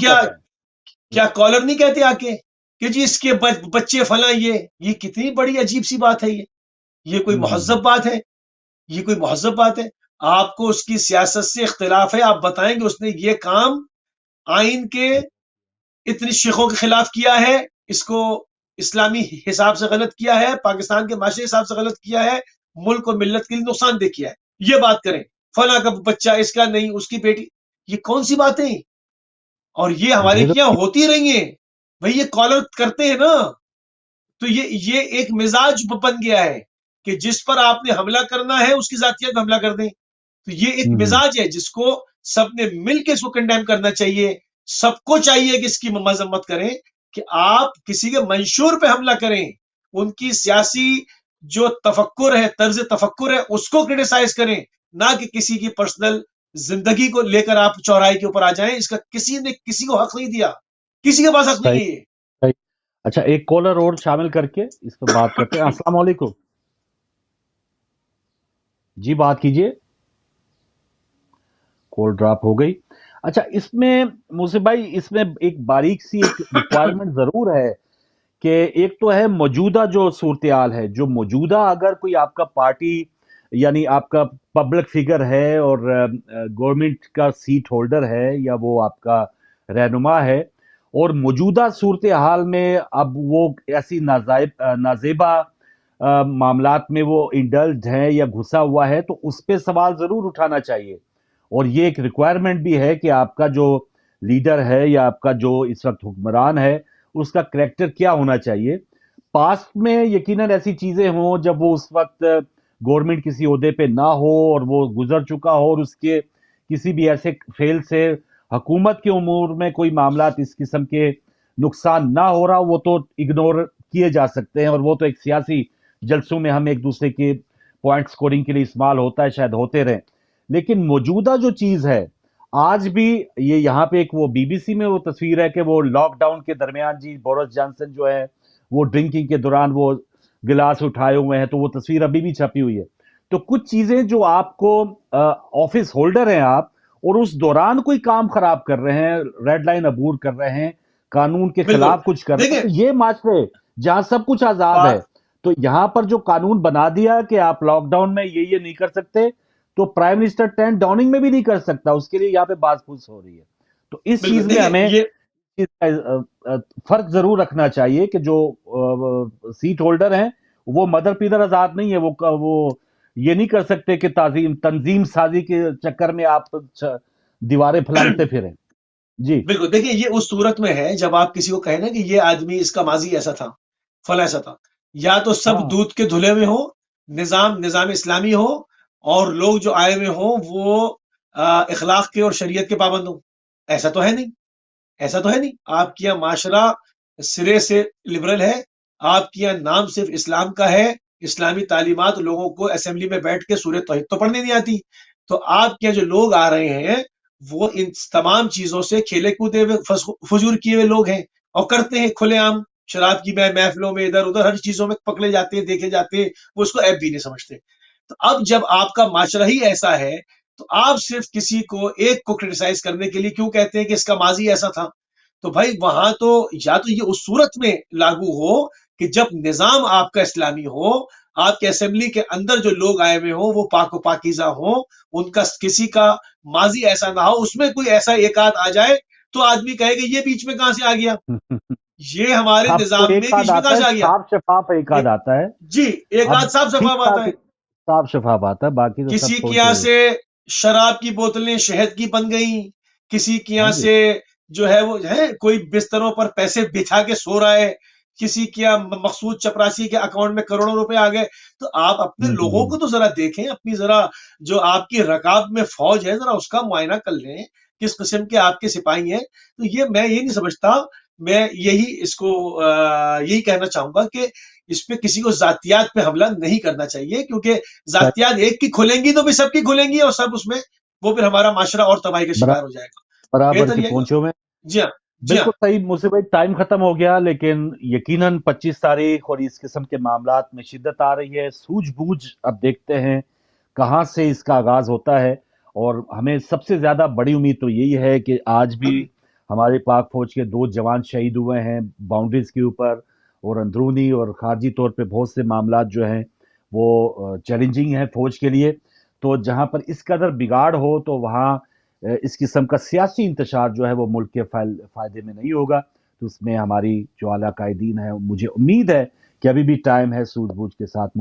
کیا کالر نہیں کہتے آ کے کہ جی اس کے بچے فلاں، یہ کتنی بڑی عجیب سی بات ہے. یہ کوئی مہذب بات ہے؟ یہ کوئی مہذب بات ہے؟ آپ کو اس کی سیاست سے اختلاف ہے، آپ بتائیں گے اس نے یہ کام آئین کے اتنی شیخوں کے خلاف کیا ہے، اس کو اسلامی حساب سے غلط کیا ہے، پاکستان کے معاشرے حساب سے غلط کیا ہے، ملک اور ملت کے لیے نقصان دہ کیا ہے. یہ بات کریں. فلاں کا بچہ، اس کا نہیں، اس کی بیٹی، یہ کون سی باتیں؟ اور یہ ہمارے کیا ہوتی رہی ہیں بھئی. یہ کالر کرتے ہیں نا، تو یہ ایک مزاج بن گیا ہے کہ جس پر آپ نے حملہ کرنا ہے اس کی ذاتیت پہ حملہ کر دیں. تو یہ ایک مزاج ہے جس کو سب نے مل کے اس کو کنڈیم کرنا چاہیے. سب کو چاہیے کہ اس کی مذمت کریں کہ آپ کسی کے منشور پہ حملہ کریں, ان کی سیاسی جو تفکر ہے, طرز تفکر ہے, اس کو کرٹیسائز کریں, نہ کہ کسی کی پرسنل زندگی کو لے کر آپ چوراہے کے اوپر آ جائیں. اس کا کسی نے کسی کو حق نہیں دیا, کسی کے پاس حق نہیں ہے یہ. اچھا, ایک کالر اور شامل کر کے اس پر بات کرتے ہیں. السلام علیکم جی, بات کیجئے. کال ڈراپ ہو گئی. اچھا, اس میں موسیٰ بھائی, اس میں ایک باریک سی ایک ریکوائرمنٹ ضرور ہے کہ ایک تو ہے موجودہ جو صورتحال ہے, جو موجودہ اگر کوئی آپ کا پارٹی یعنی آپ کا پبلک فگر ہے اور گورنمنٹ کا سیٹ ہولڈر ہے یا وہ آپ کا رہنما ہے, اور موجودہ صورتحال میں اب وہ ایسی نازیبہ معاملات میں وہ انڈلجڈ ہیں یا گھسا ہوا ہے, تو اس پہ سوال ضرور اٹھانا چاہیے. اور یہ ایک ریکوائرمنٹ بھی ہے کہ آپ کا جو لیڈر ہے یا آپ کا جو اس وقت حکمران ہے اس کا کریکٹر کیا ہونا چاہیے. پاسٹ میں یقیناً ایسی چیزیں ہوں جب وہ اس وقت گورنمنٹ کسی عہدے پہ نہ ہو اور وہ گزر چکا ہو اور اس کے کسی بھی ایسے فیل سے حکومت کے امور میں کوئی معاملات اس قسم کے نقصان نہ ہو رہا, وہ تو اگنور کیے جا سکتے ہیں, اور وہ تو ایک سیاسی جلسوں میں ہم ایک دوسرے کے پوائنٹ سکورنگ کے لیے استعمال ہوتا ہے, شاید ہوتے رہیں. لیکن موجودہ جو چیز ہے آج بھی, یہ یہاں پہ ایک وہ بی بی سی میں وہ تصویر ہے کہ وہ لاک ڈاؤن کے درمیان جی بورس جانسن جو ہے وہ ڈرنکنگ کے دوران وہ گلاس اٹھائے ہوئے ہیں, تو وہ تصویر ابھی بھی چھپی ہوئی ہے. تو کچھ چیزیں جو آپ کو آفس ہولڈر ہیں آپ, اور اس دوران کوئی کام خراب کر رہے ہیں, ریڈ لائن عبور کر رہے ہیں, قانون کے خلاف کچھ کر رہے ہیں, یہ معاشرے جہاں سب کچھ آزاد ہے, تو یہاں پر جو قانون بنا دیا کہ آپ لاک ڈاؤن میں یہ نہیں کر سکتے, تو پرائم منسٹر 10 ڈاؤننگ میں بھی نہیں کر سکتا, اس کے لیے یہاں پہ باز پوس ہو رہی ہے. تو اس چیز میں ہمیں فرق ضرور رکھنا چاہیے کہ جو سیٹ ہولڈر ہیں وہ مدر پیدر آزاد نہیں ہے, وہ یہ نہیں کر سکتے کہ تنظیم سازی کے چکر میں آپ دیواریں پھلانگتے پھریں. جی بالکل, دیکھیں یہ اس صورت میں ہے جب آپ کسی کو کہیں نا کہ یہ آدمی اس کا ماضی ایسا تھا, فلاں ایسا تھا, یا تو سب دودھ کے دھلے ہوئے ہو, نظام اسلامی ہو, اور لوگ جو آئے ہوئے ہوں وہ اخلاق کے اور شریعت کے پابند ہوں. ایسا تو ہے نہیں, ایسا تو ہے نہیں. آپ کی یہاں معاشرہ سرے سے لبرل ہے, آپ کی یہاں نام صرف اسلام کا ہے, اسلامی تعلیمات لوگوں کو اسمبلی میں بیٹھ کے سورہ توحید تو پڑھنے نہیں آتی. تو آپ کے جو لوگ آ رہے ہیں وہ ان تمام چیزوں سے کھیلے کودے ہوئے فجور کیے ہوئے لوگ ہیں, اور کرتے ہیں کھلے عام شراب کی محفلوں میں ادھر ادھر ہر چیزوں میں پکڑے جاتے ہیں, دیکھے جاتے ہیں, وہ اس کو عیب بھی نہیں سمجھتے. تو اب جب آپ کا معاشرہ ہی ایسا ہے تو آپ صرف کسی کو ایک کو کرٹیسائز کرنے کے لیے کیوں کہتے ہیں کہ اس کا ماضی ایسا تھا؟ تو بھائی وہاں تو یا تو یہ اس صورت میں لاگو ہو کہ جب نظام آپ کا اسلامی ہو, آپ کے اسمبلی کے اندر جو لوگ آئے ہوئے ہوں وہ پاک و پاکیزہ ہوں, ان کا کسی کا ماضی ایسا نہ ہو, اس میں کوئی ایسا ایک آدھ آ جائے تو آدمی کہے کہ یہ بیچ میں کہاں سے آ گیا, یہ ہمارے نظام میں بیچ میں کہاں سے آ گیا. صاف شفاف ایک آدھ آتا ہے جی, ایک آدھ صاف شفاف آتا ہے, صاف شفاف آتا ہے, باقی تو کسی کی یہاں سے شراب کی بوتلیں شہد کی بن گئیں, کسی کی یہاں سے جو ہے وہ ہے کوئی بستروں پر پیسے بچھا کے سو رہا ہے, کسی کیا مقصود چپراسی کے اکاؤنٹ میں کروڑوں روپے آ گئے. تو آپ اپنے لوگوں کو تو ذرا دیکھیں, اپنی ذرا جو آپ کی رکاب میں فوج ہے ذرا اس کا معائنہ کر لیں, کس قسم کے آپ کے سپاہی ہیں. تو یہ میں یہ نہیں سمجھتا, میں یہی کہنا چاہوں گا کہ اس پہ کسی کو ذاتیات پہ حملہ نہیں کرنا چاہیے, کیونکہ ذاتیات ایک کی کھلیں گی تو بھی سب کی کھلیں گی, اور سب اس میں وہ پھر ہمارا معاشرہ اور تباہی کا شکار ہو جائے گا. برابر کی پہنچوں میں. جی ہاں, بالکل صحیح موسیٰ بھائی, ٹائم ختم ہو گیا, لیکن یقیناً 25 تاریخ اور اس قسم کے معاملات میں شدت آ رہی ہے. سوجھ بوجھ اب دیکھتے ہیں کہاں سے اس کا آغاز ہوتا ہے, اور ہمیں سب سے زیادہ بڑی امید تو یہی ہے کہ آج بھی ہمارے پاک فوج کے 2 جوان شہید ہوئے ہیں باؤنڈریز کے اوپر, اور اندرونی اور خارجی طور پہ بہت سے معاملات جو ہیں وہ چیلنجنگ ہیں فوج کے لیے. تو جہاں پر اس قدر بگاڑ ہو تو وہاں اس قسم کا سیاسی انتشار جو ہے وہ ملک کے فائدے میں نہیں ہوگا. تو اس میں ہماری جو اعلیٰ قائدین ہیں, مجھے امید ہے کہ ابھی بھی ٹائم ہے سوجھ بوجھ کے ساتھ